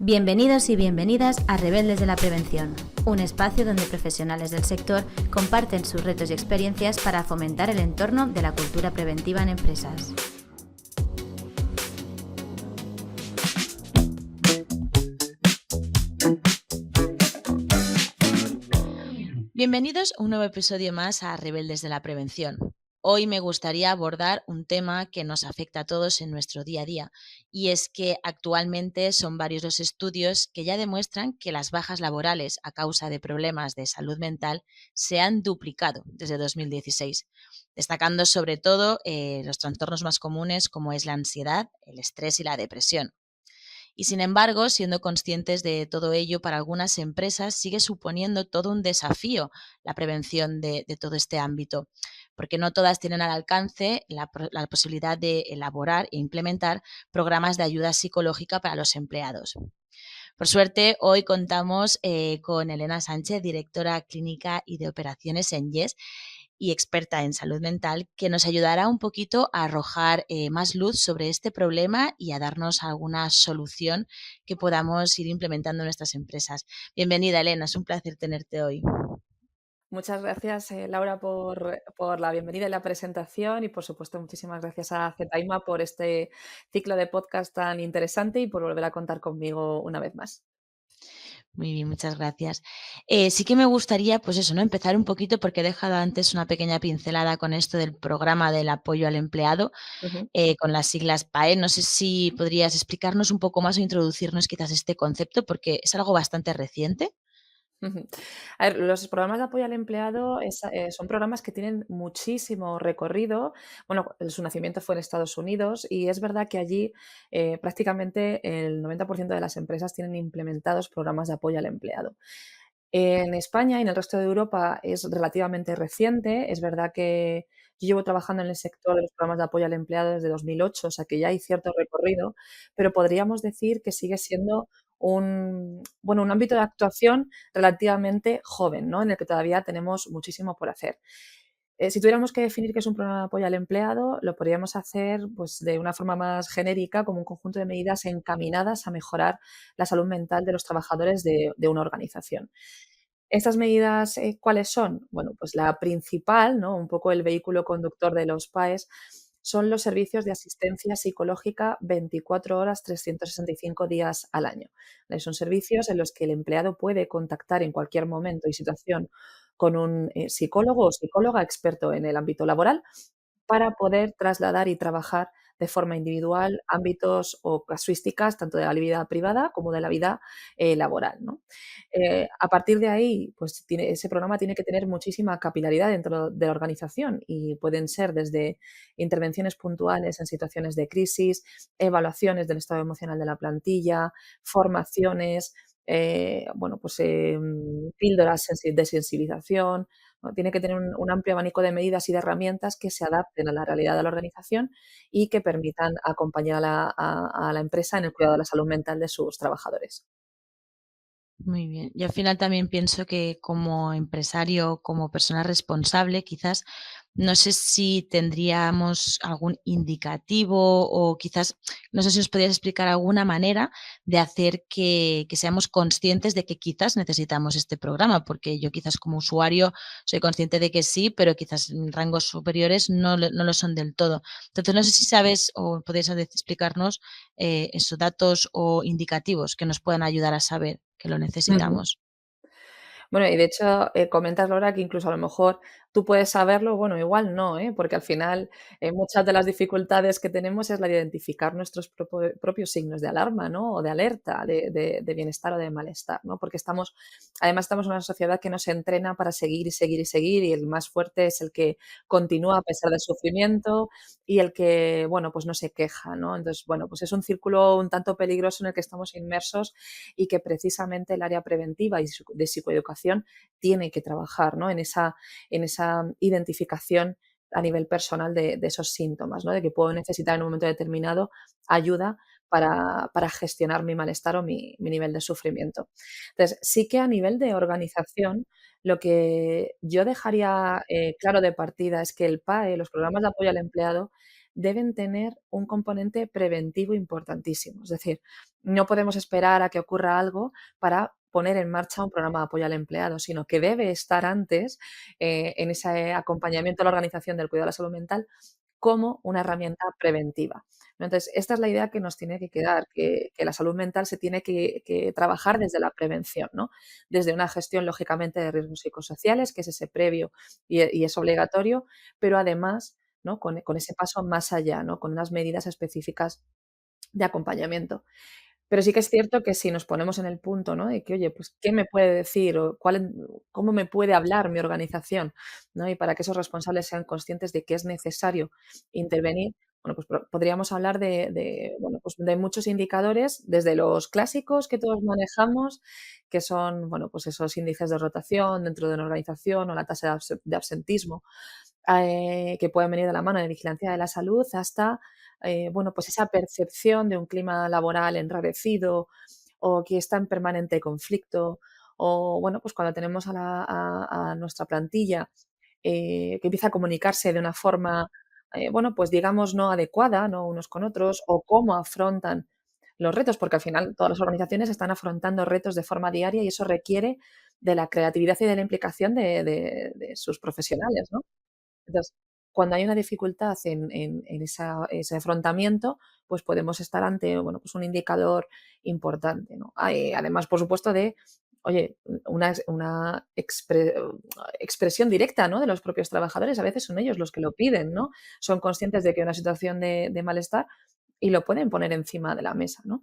Bienvenidos y bienvenidas a Rebeldes de la Prevención, un espacio donde profesionales del sector comparten sus retos y experiencias para fomentar el entorno de la cultura preventiva en empresas. Bienvenidos a un nuevo episodio más a Rebeldes de la Prevención. Hoy me gustaría abordar un tema que nos afecta a todos en nuestro día a día, y es que actualmente son varios los estudios que ya demuestran que las bajas laborales a causa de problemas de salud mental se han duplicado desde 2016, destacando sobre todo los trastornos más comunes como es la ansiedad, el estrés y la depresión. Y sin embargo, siendo conscientes de todo ello, para algunas empresas sigue suponiendo todo un desafío la prevención de todo este ámbito, porque no todas tienen al alcance la posibilidad de elaborar e implementar programas de ayuda psicológica para los empleados. Por suerte, hoy contamos con Elena Sánchez, directora clínica y de operaciones en Yes y experta en salud mental, que nos ayudará un poquito a arrojar más luz sobre este problema y a darnos alguna solución que podamos ir implementando en nuestras empresas. Bienvenida, Elena, es un placer tenerte hoy. Muchas gracias, Laura, por la bienvenida y la presentación y, por supuesto, muchísimas gracias a Zetaima por este ciclo de podcast tan interesante y por volver a contar conmigo una vez más. Muy bien, muchas gracias. Sí que me gustaría, pues eso, ¿no? Empezar un poquito porque he dejado antes una pequeña pincelada con esto del programa del apoyo al empleado, Ujú. con las siglas PAE. No sé si podrías explicarnos un poco más o introducirnos quizás este concepto porque es algo bastante reciente. Ujú. A ver, los programas de apoyo al empleado son programas que tienen muchísimo recorrido. Bueno, su nacimiento fue en Estados Unidos y es verdad que allí prácticamente el 90% de las empresas tienen implementados programas de apoyo al empleado. En España y en el resto de Europa es relativamente reciente. Es verdad que yo llevo trabajando en el sector de los programas de apoyo al empleado desde 2008, o sea que ya hay cierto recorrido, pero podríamos decir que sigue siendo un ámbito de actuación relativamente joven, ¿no? En el que todavía tenemos muchísimo por hacer. Si tuviéramos que definir qué es un programa de apoyo al empleado, lo podríamos hacer, pues, de una forma más genérica, como un conjunto de medidas encaminadas a mejorar la salud mental de los trabajadores de una organización. ¿Estas medidas, cuáles son? Bueno, pues la principal, ¿no? Un poco el vehículo conductor de los PAEs, son los servicios de asistencia psicológica 24 horas, 365 días al año. Son servicios en los que el empleado puede contactar en cualquier momento y situación con un psicólogo o psicóloga experto en el ámbito laboral para poder trasladar y trabajar de forma individual ámbitos o casuísticas tanto de la vida privada como de la vida laboral, ¿no? A partir de ahí, pues ese programa tiene que tener muchísima capilaridad dentro de la organización y pueden ser desde intervenciones puntuales en situaciones de crisis, evaluaciones del estado emocional de la plantilla, formaciones, píldoras de sensibilización, ¿no? Tiene que tener un amplio abanico de medidas y de herramientas que se adapten a la realidad de la organización y que permitan acompañar a la empresa en el cuidado de la salud mental de sus trabajadores. Muy bien. Y al final también pienso que como empresario, como persona responsable, quizás no sé si tendríamos algún indicativo o quizás, no sé si os podrías explicar alguna manera de hacer que seamos conscientes de que quizás necesitamos este programa, porque yo quizás como usuario soy consciente de que sí, pero quizás en rangos superiores no lo son del todo. Entonces, no sé si sabes o podéis explicarnos esos datos o indicativos que nos puedan ayudar a saber que lo Ujú. necesitamos. Bueno, y de hecho, comentas, Laura, que incluso a lo mejor tú puedes saberlo, bueno, igual no, ¿eh? Porque al final, muchas de las dificultades que tenemos es la de identificar nuestros propios signos de alarma, ¿no? O de alerta, de bienestar o de malestar, ¿no? Porque además estamos en una sociedad que nos entrena para seguir y seguir y seguir, y el más fuerte es el que continúa a pesar del sufrimiento y el que, bueno, pues no se queja, ¿no? Entonces, bueno, pues es un círculo un tanto peligroso en el que estamos inmersos y que precisamente el área preventiva y de psicoeducación tiene que trabajar, ¿no? En esa identificación a nivel personal de esos síntomas, ¿no? De que puedo necesitar en un momento determinado ayuda para gestionar mi malestar o mi nivel de sufrimiento. Entonces, sí que a nivel de organización, lo que yo dejaría claro de partida es que el PAE, los programas de apoyo al empleado, deben tener un componente preventivo importantísimo. Es decir, no podemos esperar a que ocurra algo para poner en marcha un programa de apoyo al empleado, sino que debe estar antes en ese acompañamiento a la organización del cuidado de la salud mental como una herramienta preventiva, ¿no? Entonces, esta es la idea que nos tiene que quedar, que la salud mental se tiene que trabajar desde la prevención, ¿no? Desde una gestión, lógicamente, de riesgos psicosociales, que es ese previo y es obligatorio, pero además, ¿no? Con ese paso más allá, ¿no? Con unas medidas específicas de acompañamiento. Pero sí que es cierto que si nos ponemos en el punto, ¿no? De que, oye, pues, ¿qué me puede decir o cómo me puede hablar mi organización? ¿No? Y para que esos responsables sean conscientes de que es necesario intervenir, bueno, pues podríamos hablar bueno, pues de muchos indicadores, desde los clásicos que todos manejamos, que son, bueno, pues esos índices de rotación dentro de una organización o la tasa de absentismo, que pueden venir de la mano de vigilancia de la salud, hasta, bueno, pues esa percepción de un clima laboral enrarecido o que está en permanente conflicto, o bueno, pues cuando tenemos a nuestra plantilla, que empieza a comunicarse de una forma, bueno, pues digamos no adecuada, ¿no? Unos con otros, o cómo afrontan los retos, porque al final todas las organizaciones están afrontando retos de forma diaria y eso requiere de la creatividad y de la implicación de sus profesionales, ¿no? Entonces, cuando hay una dificultad en ese afrontamiento, pues podemos estar ante, bueno, pues un indicador importante, ¿no? Además, por supuesto, de, oye, una expresión directa, ¿no? De los propios trabajadores. A veces son ellos los que lo piden, ¿no? Son conscientes de que hay una situación de malestar y lo pueden poner encima de la mesa, ¿no?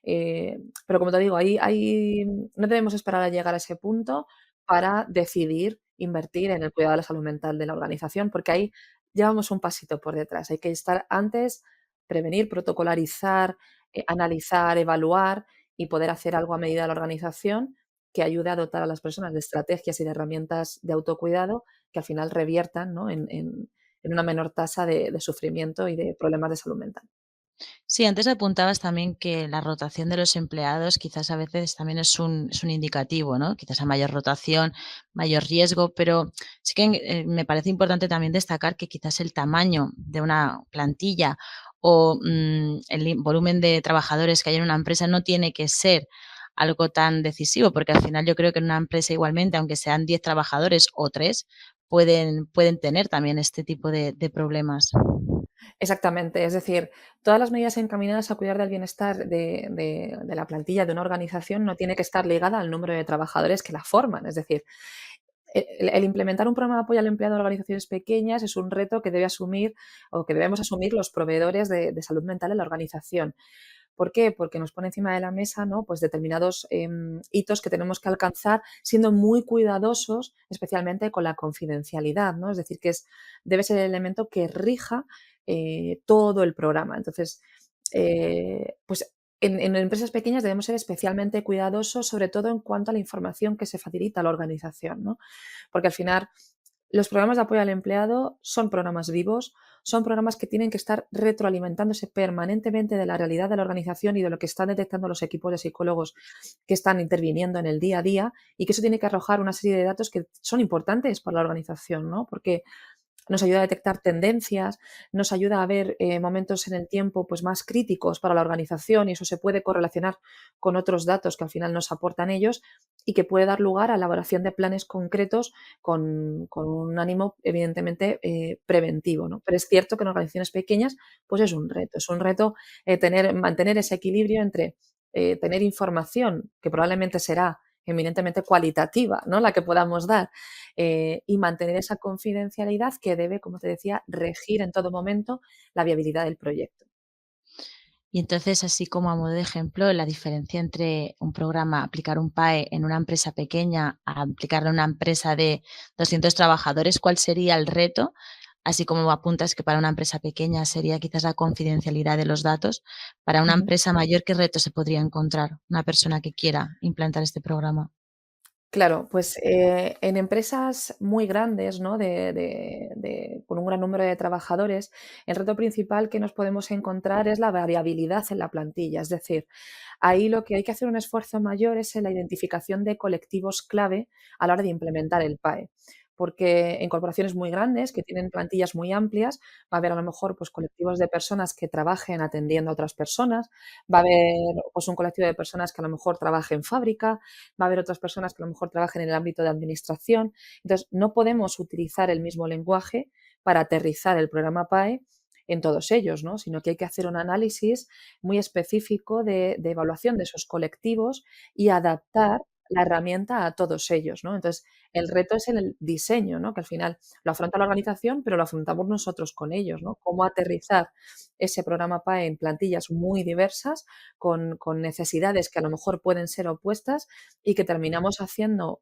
Pero como te digo, no debemos esperar a llegar a ese punto para decidir invertir en el cuidado de la salud mental de la organización, porque ahí llevamos un pasito por detrás. Hay que estar antes, prevenir, protocolarizar, analizar, evaluar y poder hacer algo a medida de la organización que ayude a dotar a las personas de estrategias y de herramientas de autocuidado que al final reviertan, ¿no? En una menor tasa de sufrimiento y de problemas de salud mental. Sí, antes apuntabas también que la rotación de los empleados quizás a veces también es un indicativo, ¿no? Quizás a mayor rotación, mayor riesgo, pero sí que me parece importante también destacar que quizás el tamaño de una plantilla o el volumen de trabajadores que hay en una empresa no tiene que ser algo tan decisivo, porque al final yo creo que en una empresa igualmente, aunque sean 10 trabajadores o 3, pueden tener también este tipo de problemas. Exactamente, es decir, todas las medidas encaminadas a cuidar del bienestar de la plantilla de una organización no tiene que estar ligada al número de trabajadores que la forman. Es decir, el implementar un programa de apoyo al empleado en organizaciones pequeñas es un reto que debe asumir o que debemos asumir los proveedores de salud mental en la organización. ¿Por qué? Porque nos pone encima de la mesa, ¿no? Pues determinados hitos que tenemos que alcanzar siendo muy cuidadosos, especialmente con la confidencialidad, ¿no? Es decir, debe ser el elemento que rija todo el programa. Entonces, pues en empresas pequeñas debemos ser especialmente cuidadosos, sobre todo en cuanto a la información que se facilita a la organización, ¿no? Porque al final los programas de apoyo al empleado son programas vivos, son programas que tienen que estar retroalimentándose permanentemente de la realidad de la organización y de lo que están detectando los equipos de psicólogos que están interviniendo en el día a día y que eso tiene que arrojar una serie de datos que son importantes para la organización, ¿no? Porque nos ayuda a detectar tendencias, nos ayuda a ver momentos en el tiempo pues, más críticos para la organización y eso se puede correlacionar con otros datos que al final nos aportan ellos y que puede dar lugar a la elaboración de planes concretos con un ánimo evidentemente preventivo, ¿no? Pero es cierto que en organizaciones pequeñas pues es un reto mantener ese equilibrio entre tener información que probablemente será eminentemente cualitativa, ¿no? La que podamos dar, y mantener esa confidencialidad que debe, como te decía, regir en todo momento la viabilidad del proyecto. Y entonces, así como a modo de ejemplo, la diferencia entre un programa, aplicar un PAE en una empresa pequeña a aplicarlo en una empresa de 200 trabajadores, ¿cuál sería el reto? Así como apuntas que para una empresa pequeña sería quizás la confidencialidad de los datos, para una Ujú. empresa mayor, ¿qué reto se podría encontrar una persona que quiera implantar este programa? Claro, pues, en empresas muy grandes, ¿no? Con un gran número de trabajadores, el reto principal que nos podemos encontrar es la variabilidad en la plantilla. Es decir, ahí lo que hay que hacer un esfuerzo mayor es en la identificación de colectivos clave a la hora de implementar el PAE. porque en corporaciones muy grandes que tienen plantillas muy amplias, va a haber a lo mejor, pues, colectivos de personas que trabajen atendiendo a otras personas, va a haber, pues, un colectivo de personas que a lo mejor trabaje en fábrica, va a haber otras personas que a lo mejor trabajen en el ámbito de administración. Entonces, no podemos utilizar el mismo lenguaje para aterrizar el programa PAE en todos ellos, ¿no? Sino que hay que hacer un análisis muy específico de evaluación de esos colectivos y adaptar la herramienta a todos ellos, ¿no? Entonces, el reto es en el diseño, ¿no? Que al final lo afronta la organización, pero lo afrontamos nosotros con ellos, ¿no? Cómo aterrizar ese programa PAE en plantillas muy diversas, con necesidades que a lo mejor pueden ser opuestas y que terminemos haciendo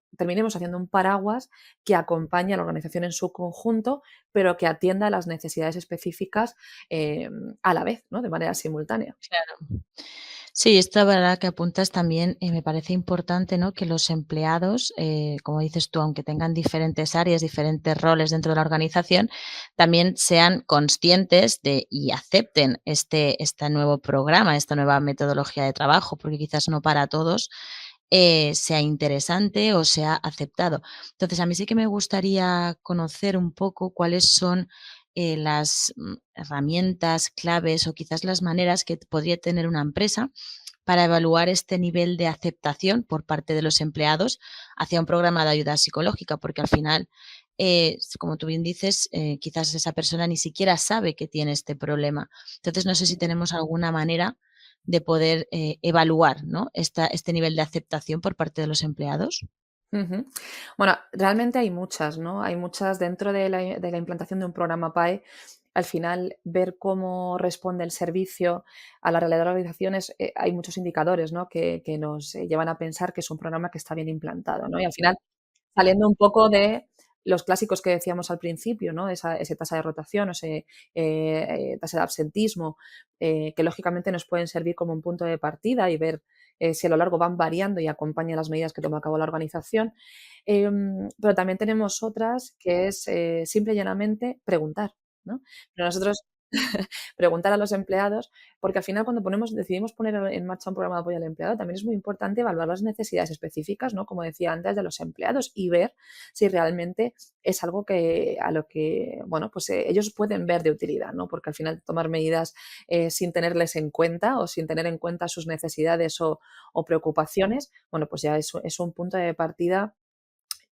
un paraguas que acompañe a la organización en su conjunto, pero que atienda a las necesidades específicas, a la vez, ¿no? De manera simultánea. Claro. Sí, esta verdad que apuntas también, me parece importante, ¿no? Que los empleados, como dices tú, aunque tengan diferentes áreas, diferentes roles dentro de la organización, también sean conscientes de y acepten este nuevo programa, esta nueva metodología de trabajo, porque quizás no para todos, sea interesante o sea aceptado. Entonces, a mí sí que me gustaría conocer un poco cuáles son, las, herramientas, claves o quizás las maneras que podría tener una empresa para evaluar este nivel de aceptación por parte de los empleados hacia un programa de ayuda psicológica, porque al final, como tú bien dices, quizás esa persona ni siquiera sabe que tiene este problema. Entonces, no sé si tenemos alguna manera de poder, evaluar, ¿no? Este nivel de aceptación por parte de los empleados. Ujú. Bueno, realmente hay muchas, ¿no? Hay muchas dentro de la implantación de un programa PAE. Al final, ver cómo responde el servicio a la realidad de las organizaciones, hay muchos indicadores, ¿no? Que nos llevan a pensar que es un programa que está bien implantado, ¿no? Y al final, saliendo un poco de los clásicos que decíamos al principio, ¿no? Ese tasa de rotación, o ese tasa de absentismo, que lógicamente nos pueden servir como un punto de partida y ver si a lo largo van variando y acompañan las medidas que toma a cabo la organización. Pero también tenemos otras que es simple y llanamente preguntar, ¿no? Pero nosotros preguntar a los empleados, porque al final cuando decidimos poner en marcha un programa de apoyo al empleado, también es muy importante evaluar las necesidades específicas, ¿no? Como decía antes, de los empleados y ver si realmente es algo a lo que, bueno, pues ellos pueden ver de utilidad, ¿no? Porque al final tomar medidas sin tenerles en cuenta o sin tener en cuenta sus necesidades o preocupaciones, bueno, pues ya es un punto de partida,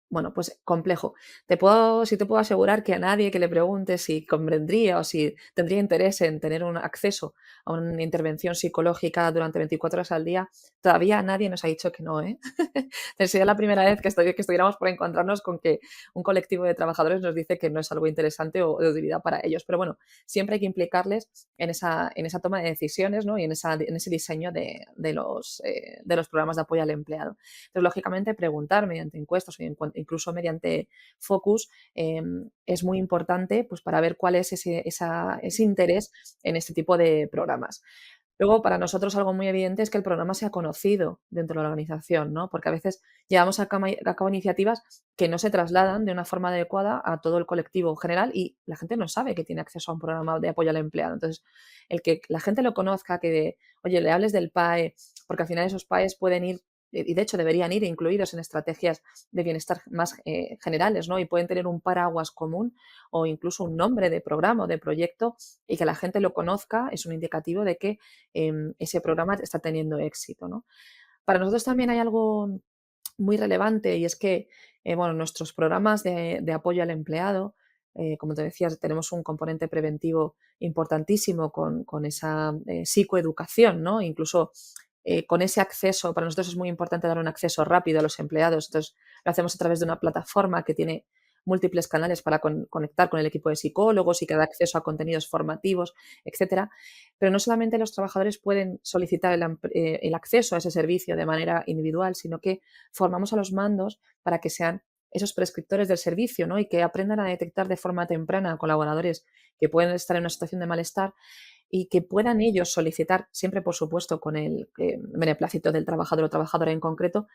bueno, pues complejo. Sí te puedo asegurar que a nadie que le pregunte si convendría o si tendría interés en tener un acceso a una intervención psicológica durante 24 horas al día, todavía nadie nos ha dicho que no, ¿eh? Sería la primera vez que estuviéramos por encontrarnos con que un colectivo de trabajadores nos dice que no es algo interesante o de utilidad para ellos. Pero bueno, siempre hay que implicarles en esa toma de decisiones, ¿no? Y en ese diseño de los programas de apoyo al empleado. Entonces, lógicamente, preguntar mediante encuestas o incluso mediante focus es muy importante, pues, para ver cuál es ese interés en este tipo de programas. Luego, para nosotros algo muy evidente es que el programa sea conocido dentro de la organización, ¿no? Porque a veces llevamos a cabo iniciativas que no se trasladan de una forma adecuada a todo el colectivo general y la gente no sabe que tiene acceso a un programa de apoyo al empleado. Entonces, el que la gente lo conozca, que, oye, le hables del PAE, porque al final esos PAEs pueden ir, y de hecho deberían ir incluidos en estrategias de bienestar más generales, ¿no? Y pueden tener un paraguas común o incluso un nombre de programa o de proyecto y que la gente lo conozca, es un indicativo de que ese programa está teniendo éxito, ¿no? Para nosotros también hay algo muy relevante y es que, bueno, nuestros programas de apoyo al empleado, como te decía, tenemos un componente preventivo importantísimo con esa psicoeducación, ¿no? Incluso con ese acceso, para nosotros es muy importante dar un acceso rápido a los empleados. Entonces, lo hacemos a través de una plataforma que tiene múltiples canales para conectar con el equipo de psicólogos y que da acceso a contenidos formativos, etcétera. Pero no solamente los trabajadores pueden solicitar el acceso a ese servicio de manera individual, sino que formamos a los mandos para que sean esos prescriptores del servicio, ¿no? Y que aprendan a detectar de forma temprana a colaboradores que pueden estar en una situación de malestar y que puedan ellos solicitar, siempre por supuesto con el beneplácito del trabajador o trabajadora en concreto,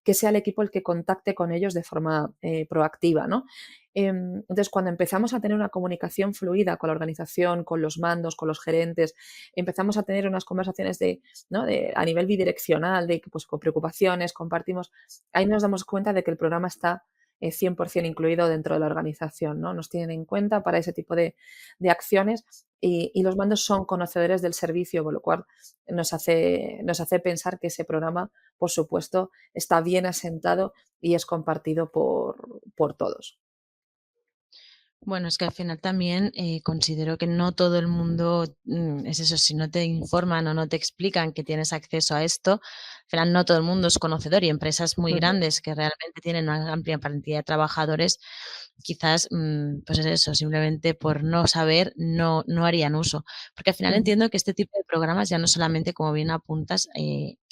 que sea el equipo el que contacte con ellos de forma proactiva, ¿no? Entonces, cuando empezamos a tener una comunicación fluida con la organización, con los mandos, con los gerentes, empezamos a tener unas conversaciones ¿no? A nivel bidireccional, pues, con preocupaciones, compartimos, ahí nos damos cuenta de que el programa está 100% incluido dentro de la organización, ¿no? Nos tienen en cuenta para ese tipo de acciones y los mandos son conocedores del servicio, con lo cual nos hace pensar que ese programa, por supuesto, está bien asentado y es compartido por todos. Bueno, es que al final también, considero que no todo el mundo, es eso, si no te informan o no te explican que tienes acceso a esto, al final no todo el mundo es conocedor y empresas muy Ujú, grandes que realmente tienen una amplia plantilla de trabajadores, quizás, pues es eso, simplemente por no saber no harían uso. Porque al final ujú, entiendo que este tipo de programas ya no solamente, como bien apuntas,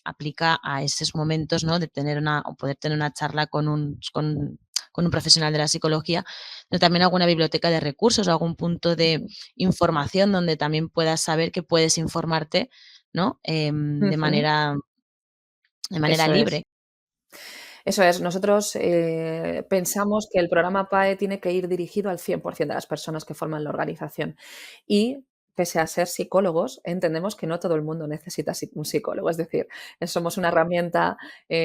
aplica a esos momentos, ¿no? De tener una o poder tener una charla con un profesional de la psicología, pero también alguna biblioteca de recursos o algún punto de ujú, información donde también puedas saber que puedes informarte, ¿no? ujú. De manera Eso es. libre. Eso es, nosotros pensamos que el programa PAE tiene que ir dirigido al 100% de las personas que forman la organización. Y pese a ser psicólogos, entendemos que no todo el mundo necesita un psicólogo. Es decir, somos una herramienta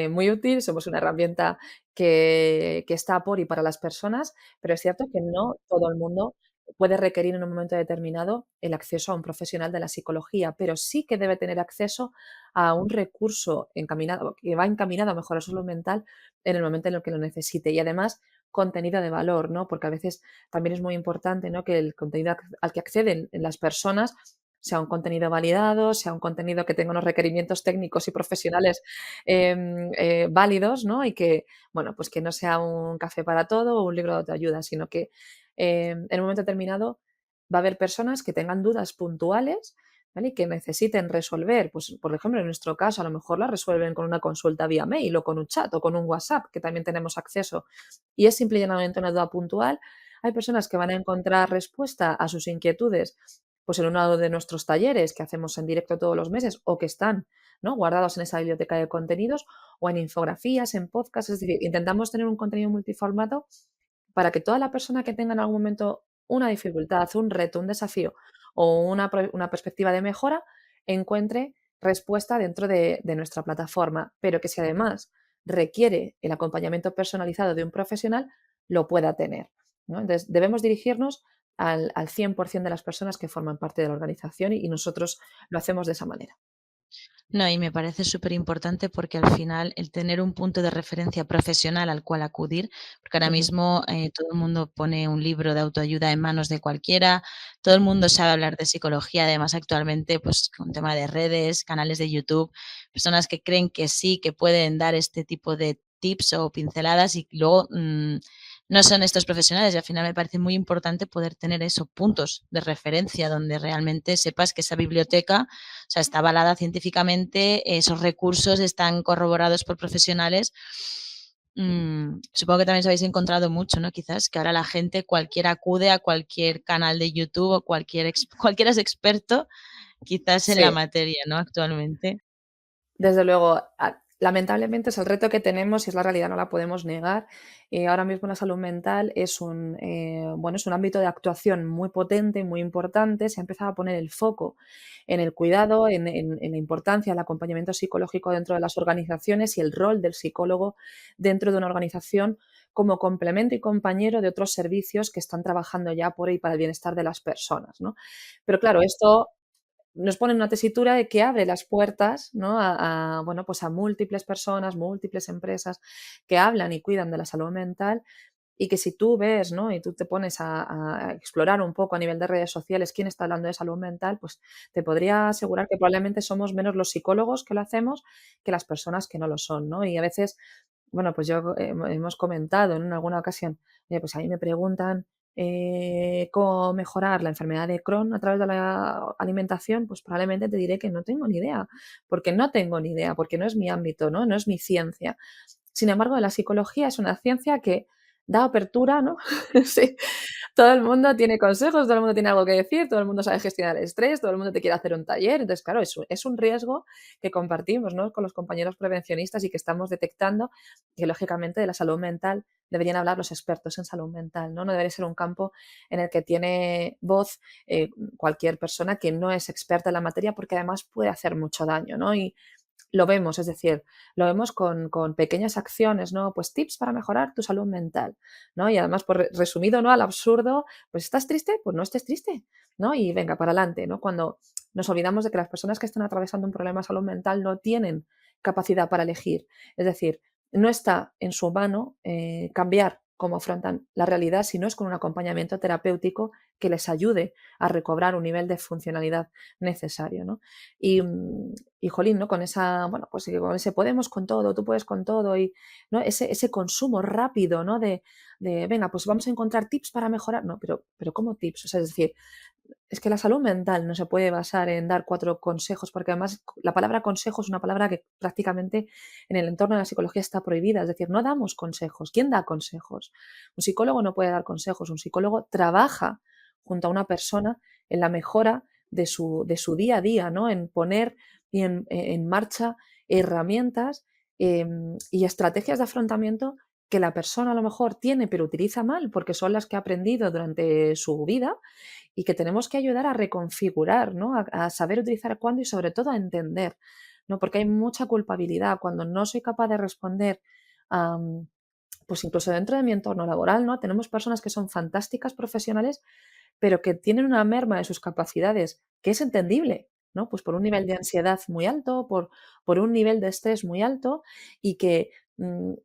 muy útil, somos una herramienta que está por y para las personas, pero es cierto que no todo el mundo puede requerir en un momento determinado el acceso a un profesional de la psicología, pero sí que debe tener acceso a un recurso encaminado, que va encaminado a mejorar su salud mental en el momento en el que lo necesite. Y además, contenido de valor, ¿no? Porque a veces también es muy importante, ¿no? Que el contenido al que acceden las personas sea un contenido validado, sea un contenido que tenga unos requerimientos técnicos y profesionales válidos, ¿no? Y que, bueno, pues que no sea un café para todo o un libro de autoayuda, sino que en un momento determinado va a haber personas que tengan dudas puntuales, ¿vale? Y que necesiten resolver, pues, por ejemplo, en nuestro caso, a lo mejor la resuelven con una consulta vía mail o con un chat o con un WhatsApp, que también tenemos acceso, y es simple y llanamente una duda puntual. Hay personas que van a encontrar respuesta a sus inquietudes, pues, en uno de nuestros talleres que hacemos en directo todos los meses o que están, ¿no?, guardados en esa biblioteca de contenidos o en infografías, en podcasts. Es decir, intentamos tener un contenido multiformato para que toda la persona que tenga en algún momento una dificultad, un reto, un desafío o una perspectiva de mejora, encuentre respuesta dentro de nuestra plataforma, pero que si además requiere el acompañamiento personalizado de un profesional, lo pueda tener, ¿no? Entonces, debemos dirigirnos al 100% de las personas que forman parte de la organización y nosotros lo hacemos de esa manera. No, y me parece súper importante porque al final el tener un punto de referencia profesional al cual acudir, porque ahora Ujú, mismo, todo el mundo pone un libro de autoayuda en manos de cualquiera, todo el mundo sabe hablar de psicología, además actualmente, pues, con tema de redes, canales de YouTube, personas que creen que sí, que pueden dar este tipo de tips o pinceladas y luego, no son estos profesionales, y al final me parece muy importante poder tener esos puntos de referencia donde realmente sepas que esa biblioteca, o sea, está avalada científicamente, esos recursos están corroborados por profesionales. Supongo que también os habéis encontrado mucho, ¿no? Quizás que ahora la gente, cualquiera acude a cualquier canal de YouTube o cualquiera es experto, quizás en la sí. materia, ¿no? Actualmente. Desde luego, lamentablemente es el reto que tenemos y es la realidad, no la podemos negar. Ahora mismo la salud mental es bueno, es un ámbito de actuación muy potente, muy importante. Se ha empezado a poner el foco en el cuidado, en la importancia del acompañamiento psicológico dentro de las organizaciones y el rol del psicólogo dentro de una organización como complemento y compañero de otros servicios que están trabajando ya por y para el bienestar de las personas, ¿no? Pero claro, esto nos ponen una tesitura de que abre las puertas, ¿no? Bueno, pues a múltiples personas, múltiples empresas que hablan y cuidan de la salud mental y que si tú ves, ¿no? Y tú te pones a explorar un poco a nivel de redes sociales quién está hablando de salud mental, pues te podría asegurar que probablemente somos menos los psicólogos que lo hacemos que las personas que no lo son, ¿no? Y a veces, bueno, pues yo hemos comentado, ¿no?, en alguna ocasión, oye, pues a mí me preguntan cómo mejorar la enfermedad de Crohn a través de la alimentación, pues probablemente te diré que no tengo ni idea, porque no tengo ni idea, porque no es mi ámbito, ¿no? No es mi ciencia. Sin embargo, la psicología es una ciencia que da apertura, ¿no? Sí, todo el mundo tiene consejos, todo el mundo tiene algo que decir, todo el mundo sabe gestionar el estrés, todo el mundo te quiere hacer un taller. Entonces, claro, es un riesgo que compartimos, ¿no?, con los compañeros prevencionistas y que estamos detectando que, lógicamente, de la salud mental deberían hablar los expertos en salud mental, ¿no? No debería ser un campo en el que tiene voz cualquier persona que no es experta en la materia, porque además puede hacer mucho daño, ¿no? Y lo vemos, es decir, lo vemos con pequeñas acciones, ¿no? Pues tips para mejorar tu salud mental, ¿no? Y además, pues resumido, ¿no? Al absurdo, pues ¿estás triste? Pues no estés triste, ¿no? Y venga, para adelante, ¿no? Cuando nos olvidamos de que las personas que están atravesando un problema de salud mental no tienen capacidad para elegir. Es decir, no está en su mano cambiar cómo afrontan la realidad si no es con un acompañamiento terapéutico que les ayude a recobrar un nivel de funcionalidad necesario, ¿no? Y jolín, ¿no? Con esa, bueno, pues sí, con ese podemos con todo, tú puedes con todo y, ¿no? Ese consumo rápido, ¿no? De, venga, pues vamos a encontrar tips para mejorar. No, pero ¿cómo tips? O sea, es decir, es que la salud mental no se puede basar en dar 4 consejos, porque además la palabra consejo es una palabra que prácticamente en el entorno de la psicología está prohibida, es decir, no damos consejos. ¿Quién da consejos? Un psicólogo no puede dar consejos, un psicólogo trabaja junto a una persona en la mejora de su día a día, ¿no? En poner y en marcha herramientas, y estrategias de afrontamiento que la persona a lo mejor tiene, pero utiliza mal, porque son las que ha aprendido durante su vida y que tenemos que ayudar a reconfigurar, ¿no? A saber utilizar cuándo y sobre todo a entender, ¿no? Porque hay mucha culpabilidad cuando no soy capaz de responder, am, pues incluso dentro de mi entorno laboral, ¿no? Tenemos personas que son fantásticas profesionales, pero que tienen una merma de sus capacidades, que es entendible, ¿no? Pues por un nivel de ansiedad muy alto, por un nivel de estrés muy alto y que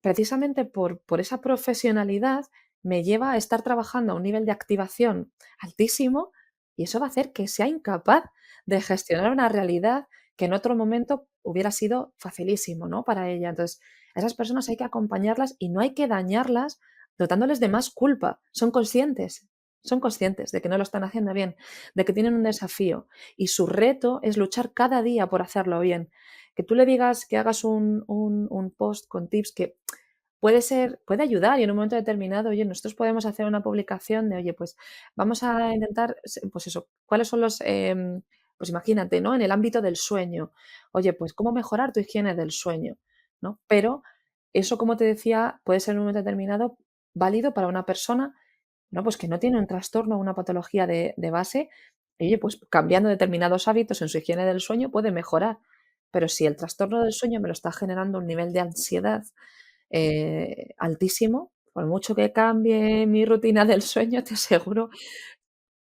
precisamente por esa profesionalidad me lleva a estar trabajando a un nivel de activación altísimo y eso va a hacer que sea incapaz de gestionar una realidad que en otro momento hubiera sido facilísimo, ¿no? Para ella. Entonces, a esas personas hay que acompañarlas y no hay que dañarlas dotándoles de más culpa. Son conscientes de que no lo están haciendo bien, de que tienen un desafío y su reto es luchar cada día por hacerlo bien. Que tú le digas que hagas un post con tips que puede ayudar y en un momento determinado, oye, nosotros podemos hacer una publicación de, oye, pues vamos a intentar, pues eso, cuáles son los, pues imagínate, ¿no? En el ámbito del sueño, oye, pues cómo mejorar tu higiene del sueño, ¿no? Pero eso, como te decía, puede ser en un momento determinado válido para una persona, ¿no? Pues que no tiene un trastorno o una patología de base, y oye, pues cambiando determinados hábitos en su higiene del sueño puede mejorar. Pero si el trastorno del sueño me lo está generando un nivel de ansiedad altísimo, por mucho que cambie mi rutina del sueño, te aseguro,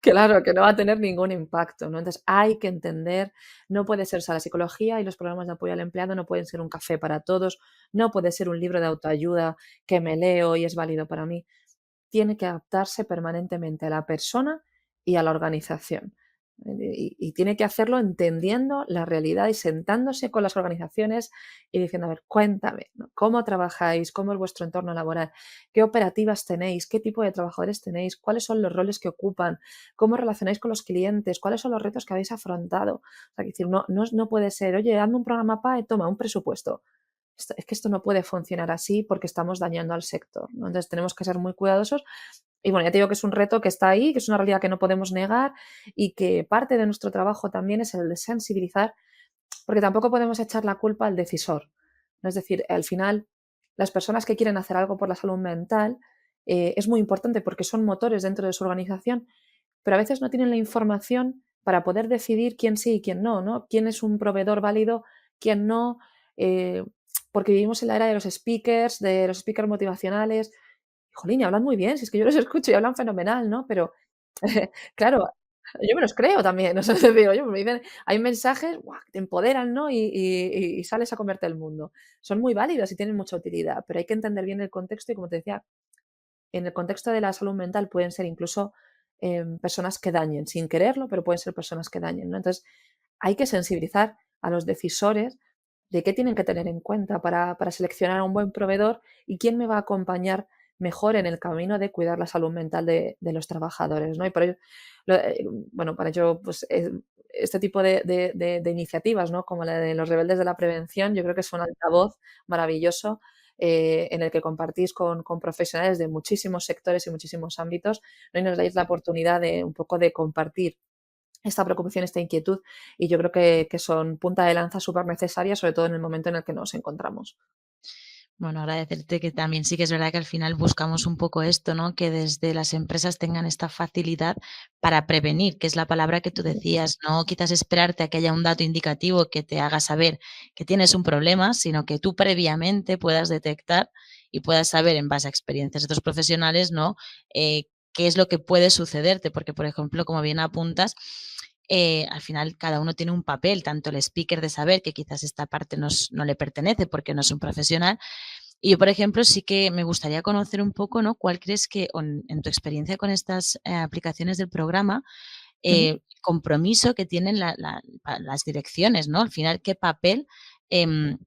claro, que no va a tener ningún impacto, ¿no? Entonces, hay que entender, no puede ser, o sea, la psicología y los programas de apoyo al empleado no pueden ser un café para todos, no puede ser un libro de autoayuda que me leo y es válido para mí. Tiene que adaptarse permanentemente a la persona y a la organización. Y tiene que hacerlo entendiendo la realidad y sentándose con las organizaciones y diciendo, a ver, cuéntame, ¿no? ¿Cómo trabajáis? ¿Cómo es vuestro entorno laboral? ¿Qué operativas tenéis? ¿Qué tipo de trabajadores tenéis? ¿Cuáles son los roles que ocupan? ¿Cómo relacionáis con los clientes? ¿Cuáles son los retos que habéis afrontado? O sea, que decir, no puede ser, oye, hazme un programa PAE, toma un presupuesto. Es que esto no puede funcionar así porque estamos dañando al sector, ¿no? Entonces tenemos que ser muy cuidadosos y bueno, ya te digo que es un reto que está ahí, que es una realidad que no podemos negar y que parte de nuestro trabajo también es el de sensibilizar, porque tampoco podemos echar la culpa al decisor, ¿no? Es decir, al final, las personas que quieren hacer algo por la salud mental, es muy importante porque son motores dentro de su organización, pero a veces no tienen la información para poder decidir quién sí y quién no, ¿no? Quién es un proveedor válido, quién no, eh, porque vivimos en la era de los speakers motivacionales. Jolín, y hablan muy bien, si es que yo los escucho y hablan fenomenal, ¿no? Pero claro, yo me los creo también, o sea, es decir, oye, me dicen hay mensajes, ¡guau!, que te empoderan, ¿no? Y sales a comerte el mundo. Son muy válidos y tienen mucha utilidad, pero hay que entender bien el contexto y, como te decía, en el contexto de la salud mental pueden ser incluso, personas que dañen, sin quererlo, pero pueden ser personas que dañen, ¿no? Entonces, hay que sensibilizar a los decisores de qué tienen que tener en cuenta para seleccionar a un buen proveedor y quién me va a acompañar mejor en el camino de cuidar la salud mental de los trabajadores, ¿no? Y por ello, bueno, para ello, pues, este tipo de iniciativas, ¿no? Como la de los Rebeldes de la Prevención, yo creo que es un altavoz maravilloso, en el que compartís con profesionales de muchísimos sectores y muchísimos ámbitos, ¿no? Y nos dais la oportunidad de un poco de compartir esta preocupación, esta inquietud, y yo creo que son punta de lanza súper necesarias, sobre todo en el momento en el que nos encontramos. Bueno, agradecerte que también sí que es verdad que al final buscamos un poco esto, ¿no? Que desde las empresas tengan esta facilidad para prevenir, que es la palabra que tú decías, no quizás esperarte a que haya un dato indicativo que te haga saber que tienes un problema, sino que tú previamente puedas detectar y puedas saber en base a experiencias de otros profesionales, ¿no? Qué es lo que puede sucederte, porque por ejemplo, como bien apuntas, al final cada uno tiene un papel, tanto el speaker de saber que quizás esta parte no le pertenece porque no es un profesional, y yo, por ejemplo, sí que me gustaría conocer un poco, ¿no? ¿Cuál crees que, en tu experiencia con estas, aplicaciones del programa, Ujú. compromiso que tienen las direcciones, ¿no? Al final, ¿qué papel, em,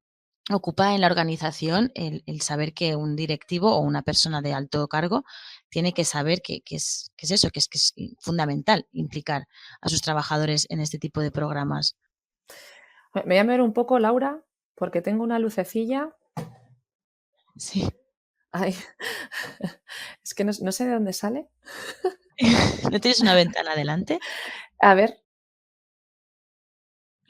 ocupa en la organización el saber que un directivo o una persona de alto cargo tiene que saber que es eso, que es fundamental implicar a sus trabajadores en este tipo de programas? Me voy a mover un poco, Laura, porque tengo una lucecilla. Sí. Ay, es que no sé de dónde sale. ¿No tienes una ventana delante? A ver,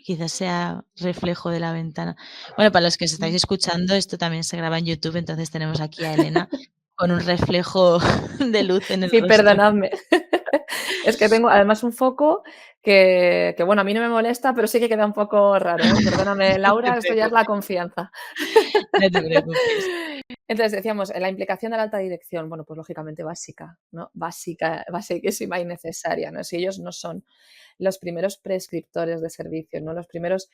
Quizás sea reflejo de la ventana. Bueno, para los que os estáis escuchando, esto también se graba en YouTube, entonces tenemos aquí a Elena con un reflejo de luz en el sí, rostro. perdonadme. Es que tengo además un foco que, bueno, a mí no me molesta, pero sí que queda un poco raro, ¿eh? Perdóname, No te Laura, esto ya es la preocupes, confianza. no te preocupes. Entonces decíamos, la implicación de la alta dirección, bueno, pues lógicamente básica, ¿no? Básica, basiquísima y necesaria, ¿no? Si ellos no son los primeros prescriptores de servicios, ¿no? Las primeras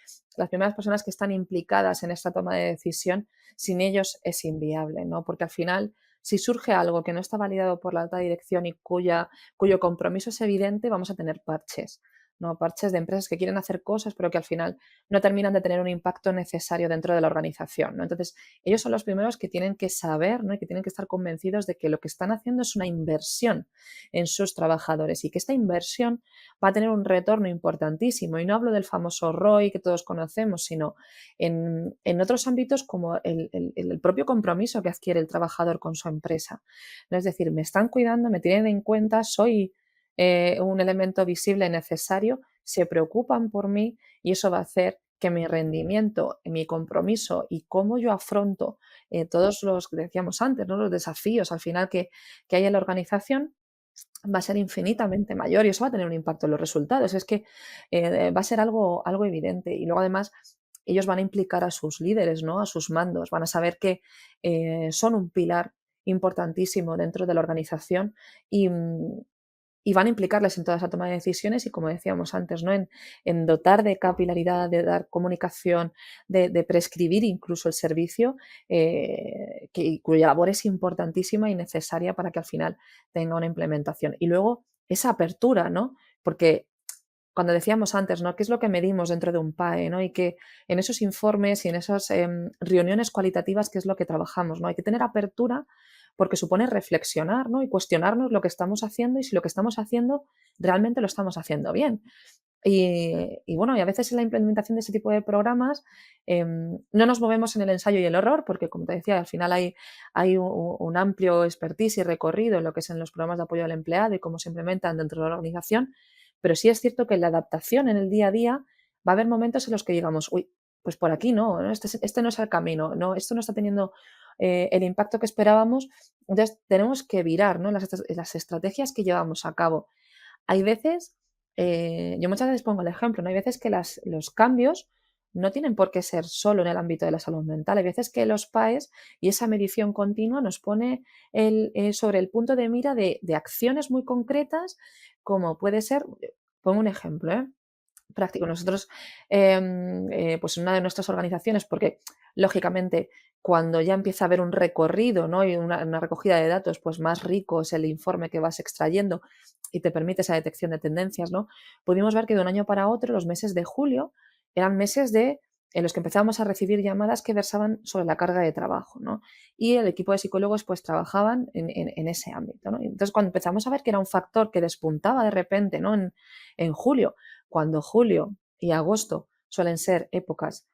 personas que están implicadas en esta toma de decisión, sin ellos es inviable, ¿no? Porque al final, si surge algo que no está validado por la alta dirección y cuyo compromiso es evidente, vamos a tener parches, ¿no? Parches de empresas que quieren hacer cosas, pero que al final no terminan de tener un impacto necesario dentro de la organización, ¿no? Entonces, ellos son los primeros que tienen que saber, ¿no? Y que tienen que estar convencidos de que lo que están haciendo es una inversión en sus trabajadores y que esta inversión va a tener un retorno importantísimo. Y no hablo del famoso ROI que todos conocemos, sino en otros ámbitos como el propio compromiso que adquiere el trabajador con su empresa, ¿no? Es decir, me están cuidando, me tienen en cuenta, soy un elemento visible necesario, se preocupan por mí y eso va a hacer que mi rendimiento, mi compromiso y cómo yo afronto todos los que decíamos antes, ¿no? Los desafíos al final que hay en la organización, va a ser infinitamente mayor y eso va a tener un impacto en los resultados. Es que va a ser algo evidente. Y luego además ellos van a implicar a sus líderes, ¿no? A sus mandos, van a saber que son un pilar importantísimo dentro de la organización y, y van a implicarles en toda esa toma de decisiones y, como decíamos antes, ¿no? En dotar de capilaridad, de dar comunicación, de prescribir incluso el servicio, cuya labor es importantísima y necesaria para que al final tenga una implementación. Y luego esa apertura, ¿no? Porque cuando decíamos antes, ¿no? ¿Qué es lo que medimos dentro de un PAE, ¿no? Y que en esos informes y en esas reuniones cualitativas, ¿qué es lo que trabajamos, ¿no? Hay que tener apertura porque supone reflexionar, ¿no? Y cuestionarnos lo que estamos haciendo y si lo que estamos haciendo realmente lo estamos haciendo bien. Y bueno, y a veces en la implementación de ese tipo de programas no nos movemos en el ensayo y el error, porque como te decía, al final hay un amplio expertise y recorrido en lo que es en los programas de apoyo al empleado y cómo se implementan dentro de la organización, pero sí es cierto que en la adaptación en el día a día va a haber momentos en los que digamos, uy, pues por aquí no, ¿no? Este no es el camino, no, esto no está teniendo el impacto que esperábamos, entonces tenemos que virar, ¿no? Las estrategias que llevamos a cabo. Hay veces, yo muchas veces pongo el ejemplo, ¿no? Hay veces que los cambios no tienen por qué ser solo en el ámbito de la salud mental. Hay veces que los PAEs y esa medición continua nos pone sobre el punto de mira de acciones muy concretas, como puede ser, pongo un ejemplo, práctico. Nosotros, pues en una de nuestras organizaciones, porque lógicamente cuando ya empieza a haber un recorrido, ¿no? Y una recogida de datos, pues más rico es el informe que vas extrayendo y te permite esa detección de tendencias, ¿no? Pudimos ver que de un año para otro, los meses de julio eran meses en los que empezábamos a recibir llamadas que versaban sobre la carga de trabajo, ¿no? Y el equipo de psicólogos pues trabajaban en ese ámbito, ¿no? Entonces, cuando empezamos a ver que era un factor que despuntaba de repente, ¿no? En julio, cuando julio y agosto suelen ser épocas,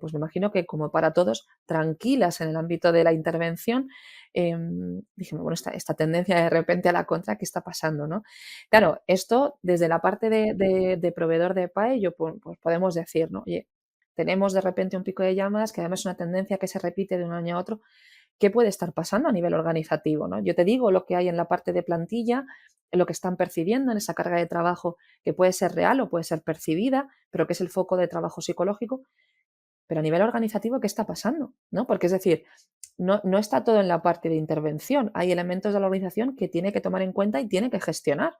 pues me imagino que como para todos, tranquilas en el ámbito de la intervención, dije, bueno, esta tendencia de repente a la contra, ¿qué está pasando? ¿No? Claro, esto desde la parte de proveedor de PAE, pues podemos decir, ¿no? Oye, tenemos de repente un pico de llamadas, que además es una tendencia que se repite de un año a otro. ¿Qué puede estar pasando a nivel organizativo, no? Yo te digo lo que hay en la parte de plantilla, lo que están percibiendo en esa carga de trabajo, que puede ser real o puede ser percibida, pero que es el foco de trabajo psicológico. Pero a nivel organizativo, ¿qué está pasando? ¿No? Porque es decir, no está todo en la parte de intervención. Hay elementos de la organización que tiene que tomar en cuenta y tiene que gestionar,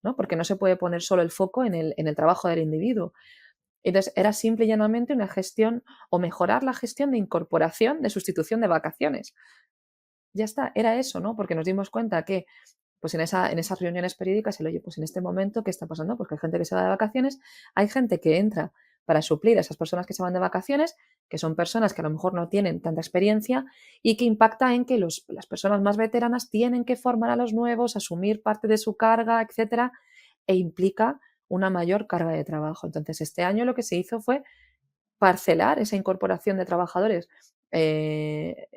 ¿no? Porque no se puede poner solo el foco en el trabajo del individuo. Entonces, era simple y llanamente una gestión o mejorar la gestión de incorporación, de sustitución de vacaciones. Ya está, era eso, ¿no? Porque nos dimos cuenta que, pues en esas reuniones periódicas, el oye, pues en este momento, ¿qué está pasando? Pues que hay gente que se va de vacaciones, hay gente que entra para suplir a esas personas que se van de vacaciones, que son personas que a lo mejor no tienen tanta experiencia y que impacta en que las personas más veteranas tienen que formar a los nuevos, asumir parte de su carga, etcétera, e implica una mayor carga de trabajo. Entonces, este año lo que se hizo fue parcelar esa incorporación de trabajadores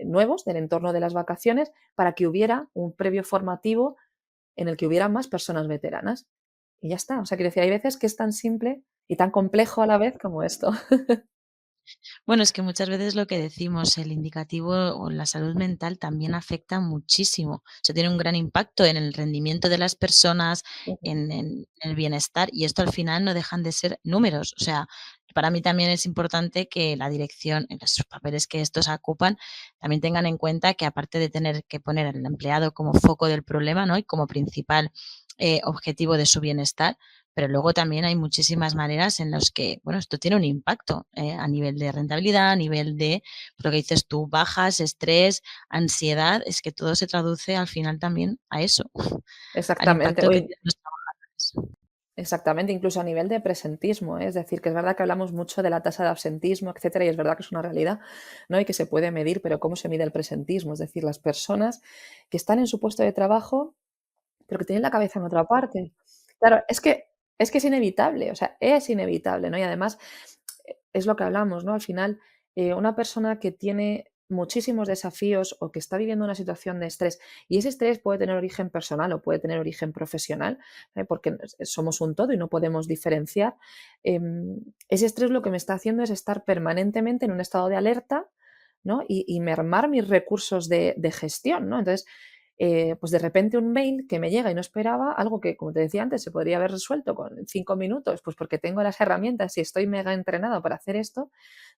nuevos del entorno de las vacaciones para que hubiera un previo formativo en el que hubiera más personas veteranas. Y ya está. O sea, quiero decir, hay veces que es tan simple y tan complejo a la vez como esto. Bueno, es que muchas veces lo que decimos, el indicativo o la salud mental también afecta muchísimo. O sea, tiene un gran impacto en el rendimiento de las personas, Ujú. en el bienestar, y esto al final no dejan de ser números. O sea, para mí también es importante que la dirección, en los papeles que estos ocupan, también tengan en cuenta que aparte de tener que poner al empleado como foco del problema, ¿no? Y como principal objetivo de su bienestar, pero luego también hay muchísimas maneras en las que, bueno, esto tiene un impacto, a nivel de rentabilidad, a nivel de, pues, lo que dices tú, bajas, estrés, ansiedad, es que todo se traduce al final también a eso, al Exactamente. impacto que Oye, tienen los trabajadores. exactamente, incluso a nivel de presentismo, ¿eh? Es decir, que es verdad que hablamos mucho de la tasa de absentismo, etcétera, y es verdad que es una realidad, ¿no? Y que se puede medir, pero ¿cómo se mide el presentismo? Es decir, las personas que están en su puesto de trabajo pero que tienen la cabeza en otra parte. Claro, es que es inevitable, o sea, es inevitable, ¿no? Y además, es lo que hablamos, ¿no? Al final, una persona que tiene muchísimos desafíos o que está viviendo una situación de estrés, y ese estrés puede tener origen personal o puede tener origen profesional, porque somos un todo y no podemos diferenciar, ese estrés lo que me está haciendo es estar permanentemente en un estado de alerta, ¿no? Y mermar mis recursos de gestión, ¿no? Entonces, pues de repente un mail que me llega y no esperaba, algo que, como te decía antes, se podría haber resuelto con 5 minutos, pues porque tengo las herramientas y estoy mega entrenado para hacer esto,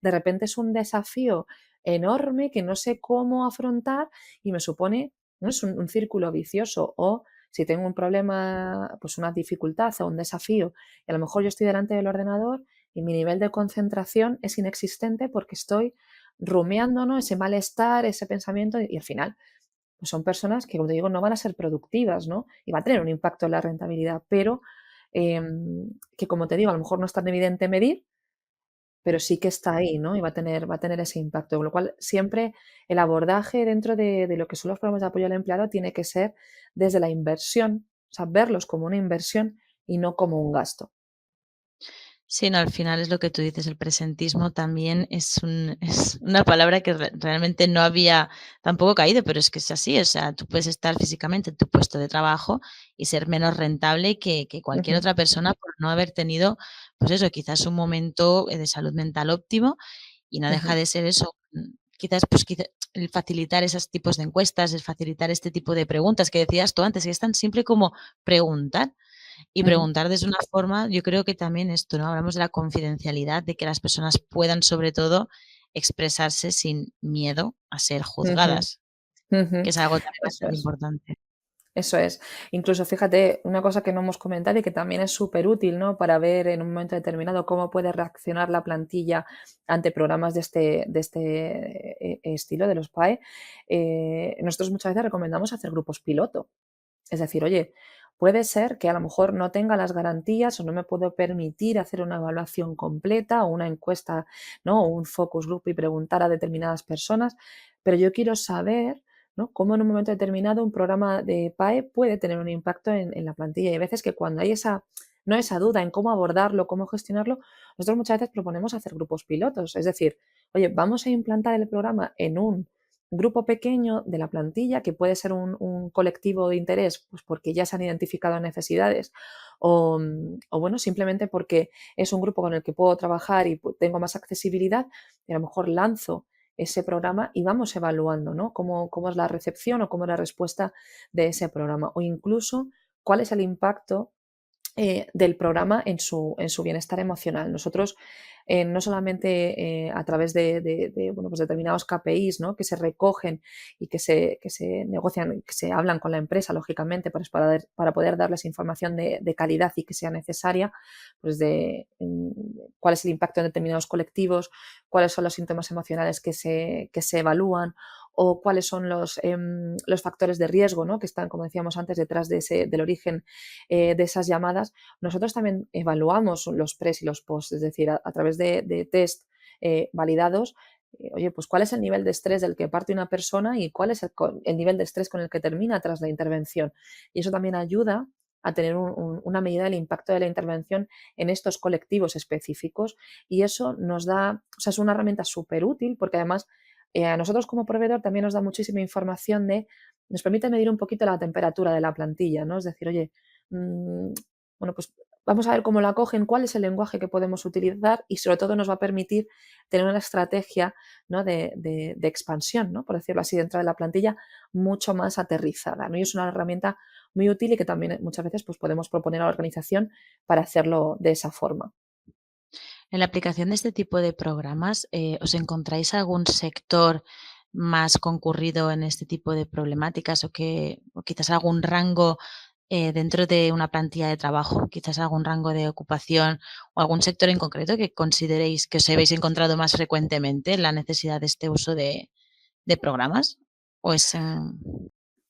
de repente es un desafío enorme que no sé cómo afrontar y me supone, ¿no? Es un círculo vicioso. O si tengo un problema, pues una dificultad o un desafío, y a lo mejor yo estoy delante del ordenador y mi nivel de concentración es inexistente porque estoy rumiando, ¿no? Ese malestar, ese pensamiento, y al final pues son personas que, como te digo, no van a ser productivas, ¿no? Y va a tener un impacto en la rentabilidad, pero que, como te digo, a lo mejor no es tan evidente medir, pero sí que está ahí, ¿no? Y va a tener ese impacto. Con lo cual, siempre el abordaje dentro de lo que son los programas de apoyo al empleado tiene que ser desde la inversión, o sea, verlos como una inversión y no como un gasto. Sí, no, al final es lo que tú dices, el presentismo también es una palabra que realmente no había tampoco caído, pero es que es así, o sea, tú puedes estar físicamente en tu puesto de trabajo y ser menos rentable que cualquier Ujú, otra persona por no haber tenido, pues eso, quizás un momento, de salud mental óptimo, y no deja ujú, de ser eso, quizás, pues, el facilitar esos tipos de encuestas, el facilitar este tipo de preguntas que decías tú antes, que es tan simple como preguntar. Y ujú. preguntar desde una forma, yo creo que también esto, ¿no? Hablamos de la confidencialidad, de que las personas puedan, sobre todo, expresarse sin miedo a ser Ujú, juzgadas, ujú. que es algo también Eso bastante es. importante. Eso es. Incluso fíjate, una cosa que no hemos comentado y que también es súper útil, ¿no? Para ver en un momento determinado cómo puede reaccionar la plantilla ante programas de este estilo, de los PAE. Nosotros muchas veces recomendamos hacer grupos piloto. Es decir, oye, puede ser que a lo mejor no tenga las garantías o no me puedo permitir hacer una evaluación completa o una encuesta, ¿no? O un focus group y preguntar a determinadas personas, pero yo quiero saber, ¿no? Cómo en un momento determinado un programa de PAE puede tener un impacto en la plantilla. Y hay veces que cuando hay no esa duda en cómo abordarlo, cómo gestionarlo, nosotros muchas veces proponemos hacer grupos pilotos. Es decir, oye, vamos a implantar el programa en un grupo pequeño de la plantilla, que puede ser un colectivo de interés, pues porque ya se han identificado necesidades o bueno, simplemente porque es un grupo con el que puedo trabajar y tengo más accesibilidad, y a lo mejor lanzo ese programa y vamos evaluando, ¿no? Cómo es la recepción o cómo es la respuesta de ese programa. O incluso cuál es el impacto del programa en su bienestar emocional. Nosotros, no solamente a través bueno, pues determinados KPIs, ¿no? Que se recogen y que se negocian, que se hablan con la empresa, lógicamente, para poder darles información de calidad y que sea necesaria, pues cuál es el impacto en determinados colectivos, cuáles son los síntomas emocionales que se evalúan o cuáles son los factores de riesgo, ¿no? Que están, como decíamos antes, detrás del origen de esas llamadas. Nosotros también evaluamos los pres y los post, es decir, a través de test validados, oye, pues cuál es el nivel de estrés del que parte una persona y cuál es el nivel de estrés con el que termina tras la intervención. Y eso también ayuda a tener una medida del impacto de la intervención en estos colectivos específicos y eso nos da, o sea, es una herramienta súper útil porque además a nosotros como proveedor también nos da muchísima información nos permite medir un poquito la temperatura de la plantilla, ¿no? Es decir, oye, mm, bueno, pues vamos a ver cómo la cogen, cuál es el lenguaje que podemos utilizar y sobre todo nos va a permitir tener una estrategia, ¿no? de expansión, ¿no? Por decirlo así, dentro de la plantilla mucho más aterrizada, ¿no? Y es una herramienta muy útil y que también muchas veces pues, podemos proponer a la organización para hacerlo de esa forma. En la aplicación de este tipo de programas, ¿os encontráis algún sector más concurrido en este tipo de problemáticas o quizás algún rango dentro de una plantilla de trabajo, quizás algún rango de ocupación o algún sector en concreto que consideréis que os habéis encontrado más frecuentemente la necesidad de este uso de programas? ¿O es,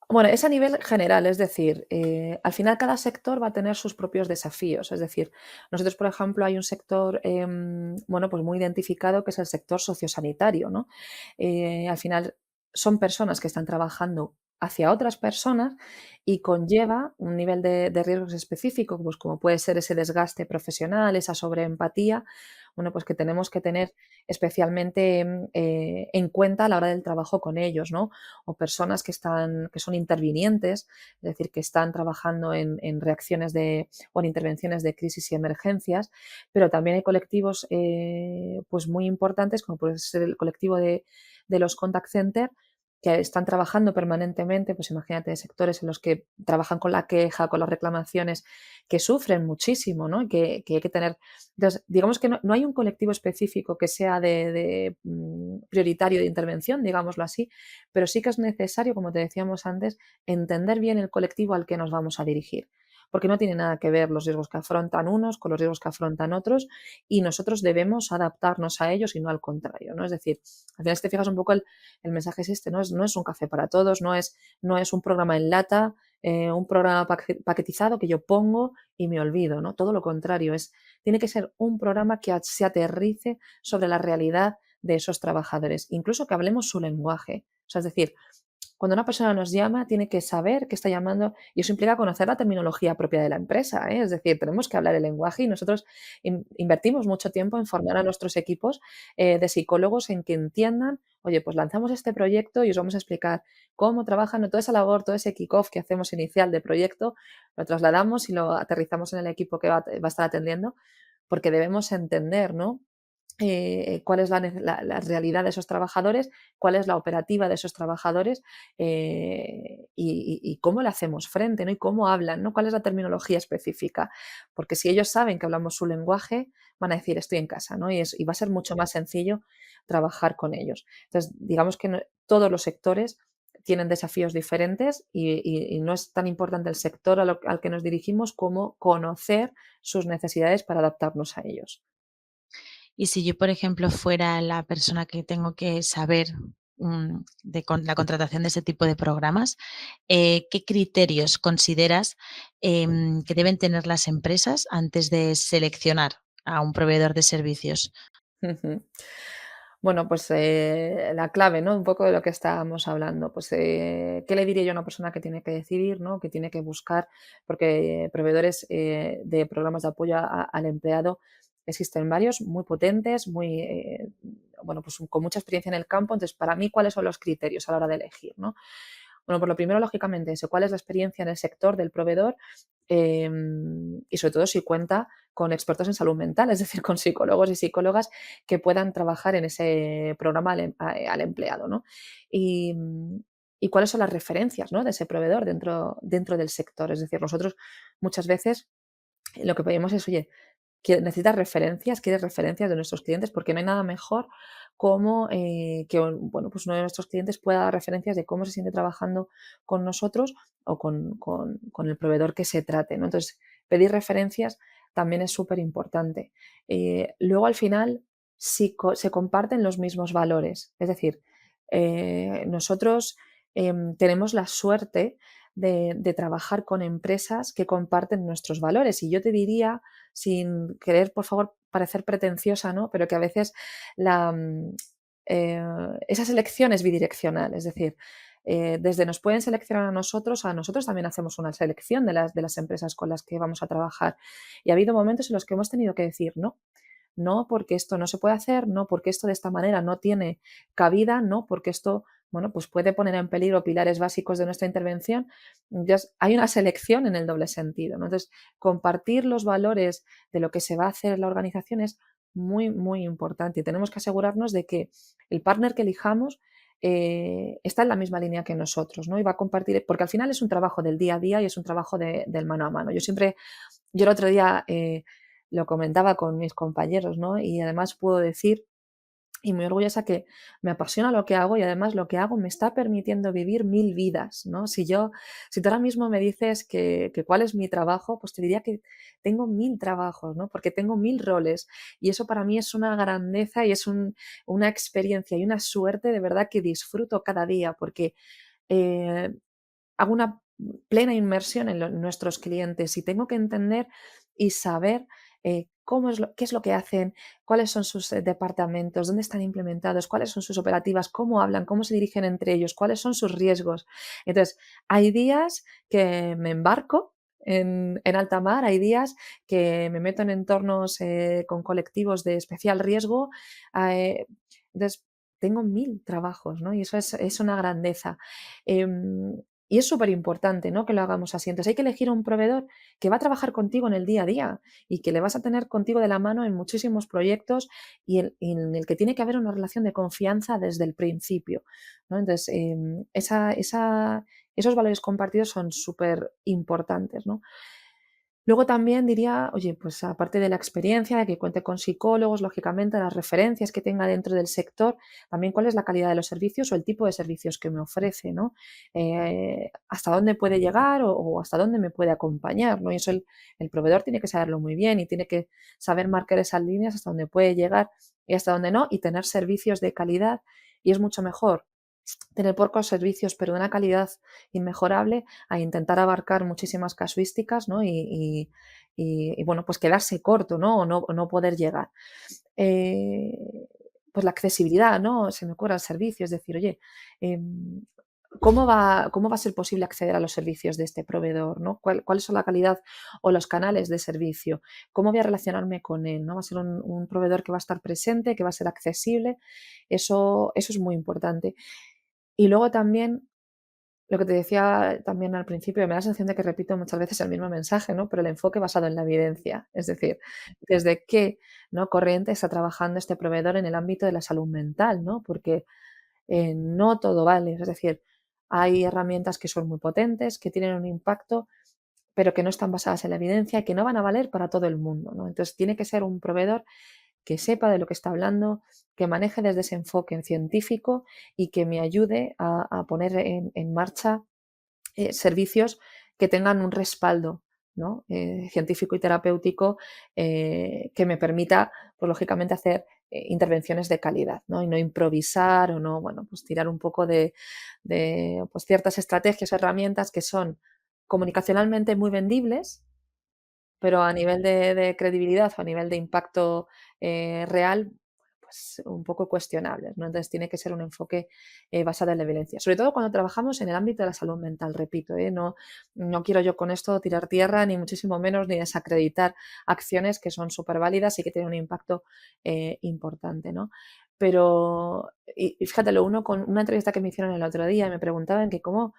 Bueno, es a nivel general, es decir, al final cada sector va a tener sus propios desafíos. Es decir, nosotros, por ejemplo, hay un sector, bueno, pues muy identificado que es el sector sociosanitario, ¿no? Al final son personas que están trabajando hacia otras personas y conlleva un nivel de riesgos específico, pues como puede ser ese desgaste profesional, esa sobreempatía, bueno, pues que tenemos que tener especialmente en cuenta a la hora del trabajo con ellos, ¿no? O personas que son intervinientes, es decir, que están trabajando en reacciones o en intervenciones de crisis y emergencias, pero también hay colectivos pues muy importantes, como puede ser el colectivo de los contact center, que están trabajando permanentemente, pues imagínate, sectores en los que trabajan con la queja, con las reclamaciones, que sufren muchísimo, ¿no? Que hay que tener. Entonces, digamos que no hay un colectivo específico que sea prioritario de intervención, digámoslo así, pero sí que es necesario, como te decíamos antes, entender bien el colectivo al que nos vamos a dirigir, porque no tiene nada que ver los riesgos que afrontan unos con los riesgos que afrontan otros y nosotros debemos adaptarnos a ellos y no al contrario, ¿no? Es decir, al final si te fijas un poco el mensaje es este, no es un café para todos, no es un programa en lata, un programa paquetizado que yo pongo y me olvido, ¿no? Todo lo contrario, tiene que ser un programa que se aterrice sobre la realidad de esos trabajadores, incluso que hablemos su lenguaje. O sea, es decir, cuando una persona nos llama, tiene que saber que está llamando y eso implica conocer la terminología propia de la empresa, ¿eh? Es decir, tenemos que hablar el lenguaje y nosotros invertimos mucho tiempo en formar a nuestros equipos de psicólogos en que entiendan, oye, pues lanzamos este proyecto y os vamos a explicar cómo trabajan, toda esa labor, todo ese kick-off que hacemos inicial de proyecto, lo trasladamos y lo aterrizamos en el equipo que va a estar atendiendo, porque debemos entender, ¿no? Cuál es la realidad de esos trabajadores, cuál es la operativa de esos trabajadores y cómo le hacemos frente, ¿no? Y cómo hablan, ¿no? Cuál es la terminología específica. Porque si ellos saben que hablamos su lenguaje, van a decir estoy en casa, ¿no? Y va a ser mucho más sencillo trabajar con ellos. Entonces, digamos que todos los sectores tienen desafíos diferentes y no es tan importante el sector al que nos dirigimos como conocer sus necesidades para adaptarnos a ellos. y si yo, por ejemplo, fuera la persona que tengo que saber, la contratación de ese tipo de programas, ¿qué criterios consideras, que deben tener las empresas antes de seleccionar a un proveedor de servicios? Ujú. Bueno, pues la clave, ¿no? Un poco de lo que estábamos hablando. Pues, ¿qué le diría yo a una persona que tiene que decidir, ¿no? Que tiene que buscar? Porque proveedores de programas de apoyo al empleado existen varios, muy potentes, muy bueno, pues con mucha experiencia en el campo. Entonces, para mí, ¿cuáles son los criterios a la hora de elegir, ¿no? Bueno, pues lo primero, lógicamente, eso, cuál es la experiencia en el sector del proveedor, y sobre todo si cuenta con expertos en salud mental, es decir, con psicólogos y psicólogas que puedan trabajar en ese programa al empleado, ¿no? Y, y cuáles son las referencias, ¿no?, de ese proveedor dentro del sector. Es decir, nosotros muchas veces lo que pedimos es, oye, necesitas referencias, quieres referencias de nuestros clientes, porque no hay nada mejor como que bueno, pues uno de nuestros clientes pueda dar referencias de cómo se siente trabajando con nosotros o con el proveedor que se trate, ¿no? Entonces, pedir referencias también es súper importante. Luego, al final, si se comparten los mismos valores, es decir, nosotros tenemos la suerte de trabajar con empresas que comparten nuestros valores. Y yo te diría, sin querer, por favor, parecer pretenciosa, ¿no? Pero que a veces la, eh, esa selección es bidireccional. Es decir, desde nos pueden seleccionar a nosotros también hacemos una selección de las empresas con las que vamos a trabajar. Y ha habido momentos en los que hemos tenido que decir, no, no porque esto no se puede hacer, no porque esto de esta manera no tiene cabida, no porque esto, bueno, pues puede poner en peligro pilares básicos de nuestra intervención. Entonces, hay una selección en el doble sentido, ¿no? Entonces, compartir los valores de lo que se va a hacer en la organización es muy, muy importante y tenemos que asegurarnos de que el partner que elijamos está en la misma línea que nosotros, ¿no? Y va a compartir, porque al final es un trabajo del día a día y es un trabajo del mano a mano. Yo el otro día lo comentaba con mis compañeros, ¿no? Y además puedo decir, y muy orgullosa, que me apasiona lo que hago y además lo que hago me está permitiendo vivir 1000 vidas, ¿no? Si tú ahora mismo me dices que cuál es mi trabajo, pues te diría que tengo 1000 trabajos, ¿no? Porque tengo 1000 roles y eso para mí es una grandeza y es una experiencia y una suerte de verdad que disfruto cada día porque eh, hago una plena inmersión en nuestros clientes y tengo que entender y saber qué es lo que hacen, cuáles son sus departamentos, dónde están implementados, cuáles son sus operativas, cómo hablan, cómo se dirigen entre ellos, cuáles son sus riesgos. Entonces, hay días que me embarco en alta mar, hay días que me meto en entornos con colectivos de especial riesgo. eh, entonces, tengo 1000 trabajos, ¿no? Y eso es una grandeza. Y es súper importante, ¿no?, que lo hagamos así. Entonces hay que elegir un proveedor que va a trabajar contigo en el día a día y que le vas a tener contigo de la mano en muchísimos proyectos y en el que tiene que haber una relación de confianza desde el principio, ¿no? Entonces, esos valores compartidos son súper importantes, ¿no? Luego también diría, oye, pues aparte de la experiencia, de que cuente con psicólogos, lógicamente, las referencias que tenga dentro del sector, también cuál es la calidad de los servicios o el tipo de servicios que me ofrece, ¿no? Hasta dónde puede llegar o hasta dónde me puede acompañar, ¿no? Y eso el proveedor tiene que saberlo muy bien y tiene que saber marcar esas líneas hasta dónde puede llegar y hasta dónde no, y tener servicios de calidad. Y es mucho mejor tener pocos servicios, pero de una calidad inmejorable, a intentar abarcar muchísimas casuísticas, ¿no? Y, bueno, pues quedarse corto, ¿no? O no poder llegar. Eh, pues la accesibilidad, ¿no? Se me ocurre al servicio, es decir, oye, em, ¿cómo va a ser posible acceder a los servicios de este proveedor, ¿no? ¿Cuáles son la calidad o los canales de servicio? ¿Cómo voy a relacionarme con él, ¿no? ¿Va a ser un proveedor que va a estar presente, que va a ser accesible? Eso es muy importante. Y luego también, lo que te decía también al principio, me da la sensación de que repito muchas veces el mismo mensaje, ¿no? Pero el enfoque basado en la evidencia. Es decir, desde qué, ¿no?, corriente está trabajando este proveedor en el ámbito de la salud mental, ¿no? Porque no todo vale. Es decir, hay herramientas que son muy potentes, que tienen un impacto, pero que no están basadas en la evidencia y que no van a valer para todo el mundo, ¿no? Entonces tiene que ser un proveedor que sepa de lo que está hablando, que maneje desde ese enfoque científico y que me ayude a poner en marcha servicios que tengan un respaldo, ¿no?, científico y terapéutico, que me permita, pues lógicamente, hacer intervenciones de calidad, ¿no? Y no improvisar o no, bueno, pues tirar un poco de pues ciertas estrategias o herramientas que son comunicacionalmente muy vendibles, pero a nivel de credibilidad o a nivel de impacto real, pues un poco cuestionables, ¿no? Entonces tiene que ser un enfoque basado en la evidencia. Sobre todo cuando trabajamos en el ámbito de la salud mental, repito, no quiero yo con esto tirar tierra, ni muchísimo menos, ni desacreditar acciones que son súper válidas y que tienen un impacto importante, ¿no? Pero, y fíjate, lo uno con una entrevista que me hicieron el otro día, me preguntaban que cómo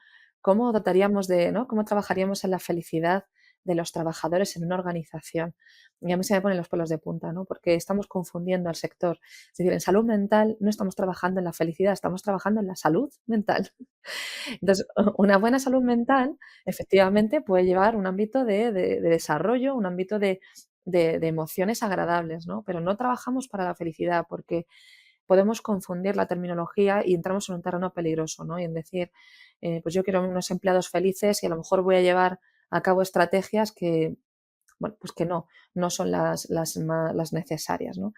trataríamos de, ¿no? Cómo trabajaríamos en la felicidad de los trabajadores en una organización. Y a mí se me ponen los pelos de punta, ¿no? Porque estamos confundiendo al sector. Es decir, en salud mental no estamos trabajando en la felicidad, estamos trabajando en la salud mental. Entonces, una buena salud mental, efectivamente, puede llevar un ámbito de desarrollo, un ámbito de emociones agradables, ¿no? Pero no trabajamos para la felicidad, porque podemos confundir la terminología y entramos en un terreno peligroso, ¿no? Y en decir, pues yo quiero unos empleados felices y a lo mejor voy a llevar a cabo estrategias que, bueno, pues que no son las necesarias, ¿no?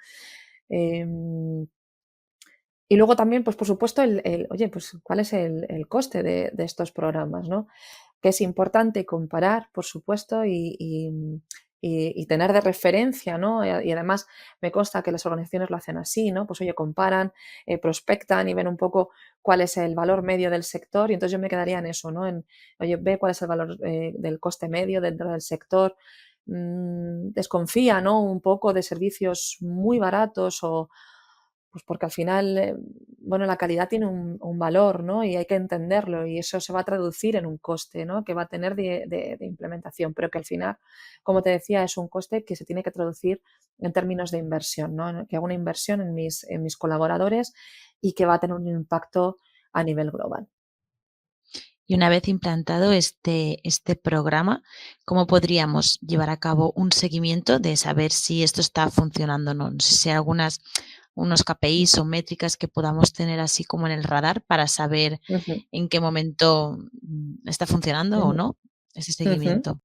Em, y luego también, pues por supuesto, oye, pues cuál es el coste de estos programas, ¿no? Que es importante comparar, por supuesto, y tener de referencia, ¿no? Y además me consta que las organizaciones lo hacen así, ¿no? Pues oye, comparan, prospectan y ven un poco cuál es el valor medio del sector y entonces yo me quedaría en eso, ¿no? Oye, ve cuál es el valor del coste medio dentro del sector, desconfía, ¿no? Un poco de servicios muy baratos o pues porque al final, bueno, la calidad tiene un valor, ¿no? Y hay que entenderlo y eso se va a traducir en un coste, ¿no? Que va a tener de implementación, pero que al final, como te decía, es un coste que se tiene que traducir en términos de inversión, ¿no? Que hago una inversión en mis colaboradores y que va a tener un impacto a nivel global. Y una vez implantado este programa, ¿cómo podríamos llevar a cabo un seguimiento de saber si esto está funcionando o no? No sé si hay unos KPIs o métricas que podamos tener así como en el radar para saber Ujú, en qué momento, está funcionando o ujú, no ese ujú. seguimiento.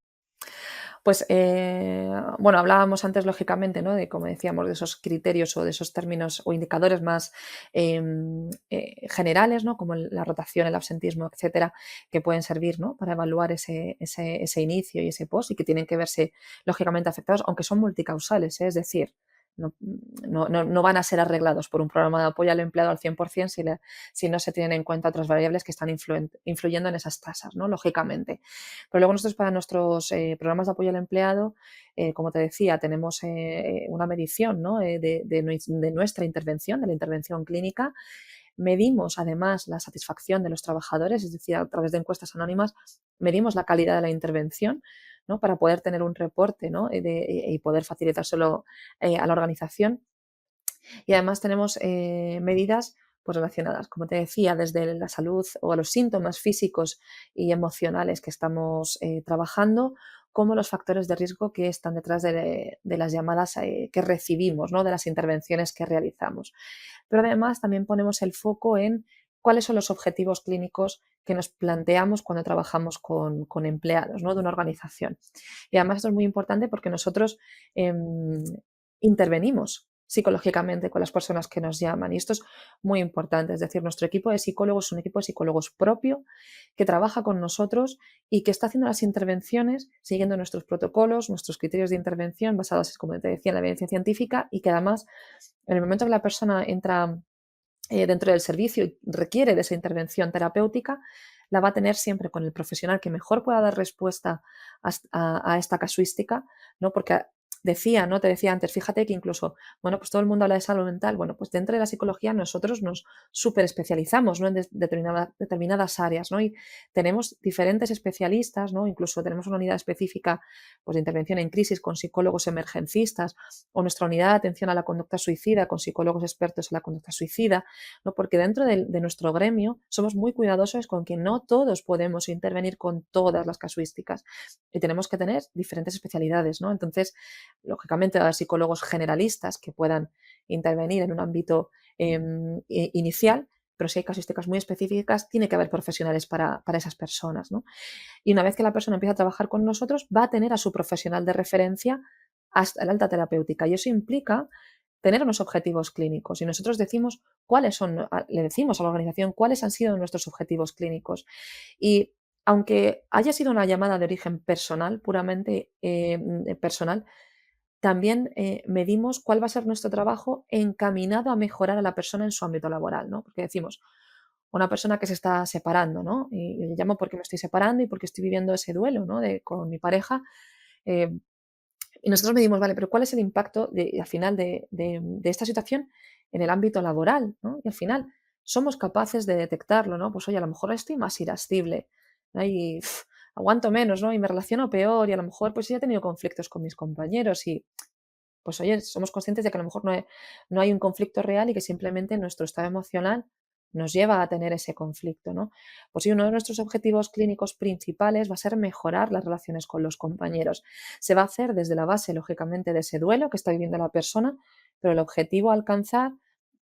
Pues, bueno, hablábamos antes, lógicamente, ¿no? De, como decíamos, de esos criterios o de esos términos o indicadores más generales, ¿no? Como la rotación, el absentismo, etcétera, que pueden servir, ¿no? Para evaluar ese inicio y ese post y que tienen que verse, lógicamente, afectados, aunque son multicausales, ¿eh? Es decir, no van a ser arreglados por un programa de apoyo al empleado al 100% si no se tienen en cuenta otras variables que están influyendo en esas tasas, ¿no? Lógicamente. Pero luego nosotros para nuestros programas de apoyo al empleado, como te decía, tenemos una medición, ¿no? De nuestra intervención, de la intervención clínica. Medimos además la satisfacción de los trabajadores, es decir, a través de encuestas anónimas, medimos la calidad de la intervención, ¿no? Para poder tener un reporte, ¿no? Y poder facilitárselo a la organización. Y además tenemos medidas pues, relacionadas, como te decía, desde la salud o los síntomas físicos y emocionales que estamos trabajando, como los factores de riesgo que están detrás de las llamadas que recibimos, ¿no? De las intervenciones que realizamos. Pero además también ponemos el foco en cuáles son los objetivos clínicos que nos planteamos cuando trabajamos con empleados, ¿no? De una organización. Y además esto es muy importante porque nosotros intervenimos psicológicamente con las personas que nos llaman. Y esto es muy importante. Es decir, nuestro equipo de psicólogos es un equipo de psicólogos propio que trabaja con nosotros y que está haciendo las intervenciones siguiendo nuestros protocolos, nuestros criterios de intervención basados, como te decía, en la evidencia científica y que además, en el momento que la persona entra dentro del servicio y requiere de esa intervención terapéutica, la va a tener siempre con el profesional que mejor pueda dar respuesta a esta casuística, ¿no? Porque decía, ¿no? Te decía antes, fíjate que incluso, bueno, pues todo el mundo habla de salud mental, bueno, pues dentro de la psicología nosotros nos súper especializamos, ¿no? En determinadas áreas, ¿no? Y tenemos diferentes especialistas, ¿no? Incluso tenemos una unidad específica, pues, de intervención en crisis con psicólogos emergencistas o nuestra unidad de atención a la conducta suicida con psicólogos expertos en la conducta suicida, ¿no? Porque dentro de nuestro gremio somos muy cuidadosos con que no todos podemos intervenir con todas las casuísticas y tenemos que tener diferentes especialidades, ¿no? Entonces, lógicamente, hay psicólogos generalistas que puedan intervenir en un ámbito inicial, pero si hay casuísticas muy específicas, tiene que haber profesionales para esas personas, ¿no? Y una vez que la persona empieza a trabajar con nosotros, va a tener a su profesional de referencia hasta la alta terapéutica. Y eso implica tener unos objetivos clínicos. Y nosotros decimos cuáles son, le decimos a la organización cuáles han sido nuestros objetivos clínicos. Y aunque haya sido una llamada de origen personal, puramente personal, también medimos cuál va a ser nuestro trabajo encaminado a mejorar a la persona en su ámbito laboral, ¿no? Porque decimos, una persona que se está separando, ¿no? Y le llamo porque me estoy separando y porque estoy viviendo ese duelo, ¿no? Con mi pareja. eh, y nosotros medimos, vale, pero ¿cuál es el impacto al final de esta situación en el ámbito laboral, ¿no? Y al final somos capaces de detectarlo, ¿no? Pues oye, a lo mejor estoy más irascible, ¿no? Y aguanto menos, ¿no? Y me relaciono peor y a lo mejor pues ya he tenido conflictos con mis compañeros y pues oye, somos conscientes de que a lo mejor no hay un conflicto real y que simplemente nuestro estado emocional nos lleva a tener ese conflicto, ¿no? Pues sí, uno de nuestros objetivos clínicos principales va a ser mejorar las relaciones con los compañeros. Se va a hacer desde la base, lógicamente, de ese duelo que está viviendo la persona, pero el objetivo a alcanzar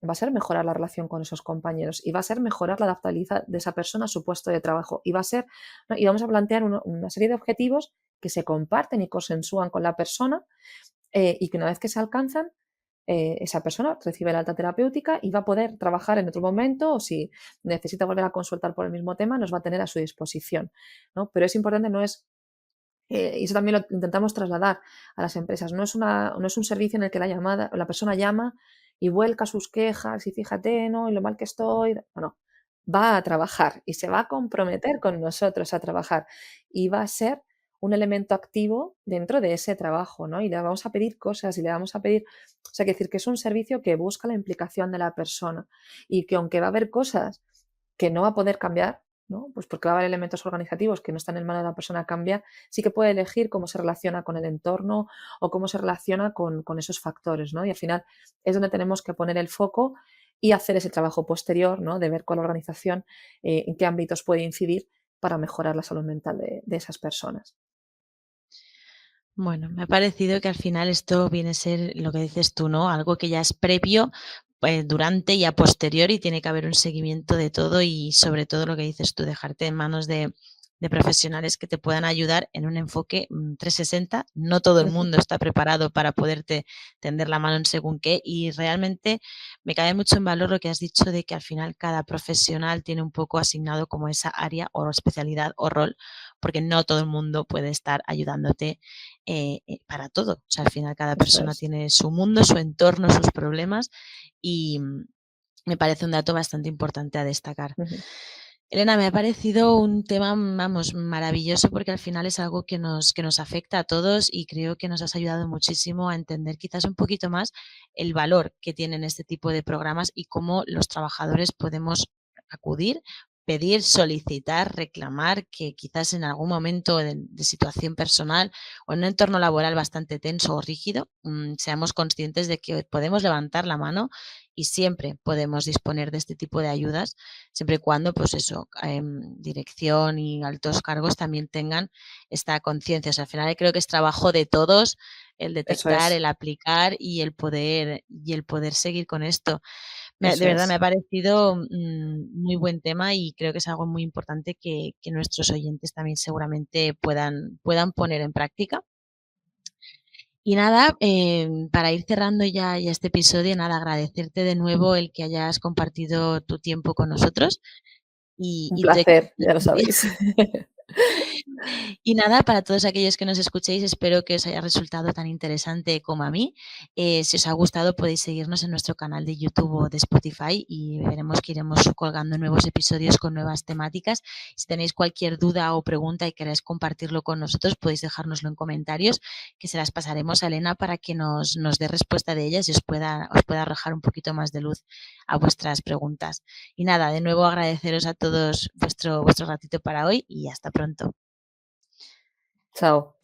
va a ser mejorar la relación con esos compañeros y va a ser mejorar la adaptabilidad de esa persona a su puesto de trabajo y va a ser, ¿no? Y vamos a plantear una serie de objetivos que se comparten y consensúan con la persona y que una vez que se alcanzan, esa persona recibe la alta terapéutica y va a poder trabajar en otro momento o si necesita volver a consultar por el mismo tema, nos va a tener a su disposición, ¿no? Pero es importante, no es, y eso también lo intentamos trasladar a las empresas, no es un servicio en el que la persona llama y vuelca sus quejas y fíjate, ¿no? Y lo mal que estoy. No, no. Va a trabajar y se va a comprometer con nosotros a trabajar y va a ser un elemento activo dentro de ese trabajo, ¿no? Y le vamos a pedir cosas y le vamos a pedir, o sea, que decir que es un servicio que busca la implicación de la persona y que aunque va a haber cosas que no va a poder cambiar, ¿no? Pues porque va a haber elementos organizativos que no están en manos de la persona cambiar, sí que puede elegir cómo se relaciona con el entorno o cómo se relaciona con esos factores, ¿no? Y al final es donde tenemos que poner el foco y hacer ese trabajo posterior, ¿no? De ver con la organización en qué ámbitos puede incidir para mejorar la salud mental de esas personas. Bueno, me ha parecido que al final esto viene a ser lo que dices tú, ¿no? Algo que ya es previo, durante y a posteriori tiene que haber un seguimiento de todo y sobre todo lo que dices tú, dejarte en manos de profesionales que te puedan ayudar en un enfoque 360. No todo el Ujú. mundo está preparado para poderte tender la mano en según qué y realmente me cae mucho en valor lo que has dicho de que al final cada profesional tiene un poco asignado como esa área o especialidad o rol, porque no todo el mundo puede estar ayudándote para todo. O sea, al final cada Eso persona es. tiene su mundo, su entorno, sus problemas y me parece un dato bastante importante a destacar. Ujú. Elena, me ha parecido un tema, vamos, maravilloso porque al final es algo que nos afecta a todos y creo que nos has ayudado muchísimo a entender quizás un poquito más el valor que tienen este tipo de programas y cómo los trabajadores podemos acudir, pedir, solicitar, reclamar que quizás en algún momento de situación personal o en un entorno laboral bastante tenso o rígido, seamos conscientes de que podemos levantar la mano y siempre podemos disponer de este tipo de ayudas, siempre y cuando, pues eso, dirección y altos cargos también tengan esta conciencia. O sea, al final creo que es trabajo de todos el Eso detectar, es. el aplicar y el poder seguir con esto. De Eso verdad me es. ha parecido muy buen tema y creo que es algo muy importante que nuestros oyentes también seguramente puedan poner en práctica. Y nada, para ir cerrando ya este episodio, nada, agradecerte de nuevo el que hayas compartido tu tiempo con nosotros Un y te placer, ya lo sabéis. y nada, para todos aquellos que nos escuchéis, espero que os haya resultado tan interesante como a mí. Si os ha gustado, podéis seguirnos en nuestro canal de YouTube o de Spotify y veremos que iremos colgando nuevos episodios con nuevas temáticas. Si tenéis cualquier duda o pregunta y queréis compartirlo con nosotros, podéis dejárnoslo en comentarios, que se las pasaremos a Elena para que nos dé respuesta de ellas y os pueda arrojar un poquito más de luz a vuestras preguntas. Y nada, de nuevo agradeceros a todos vuestro ratito para hoy y hasta pronto. Chao.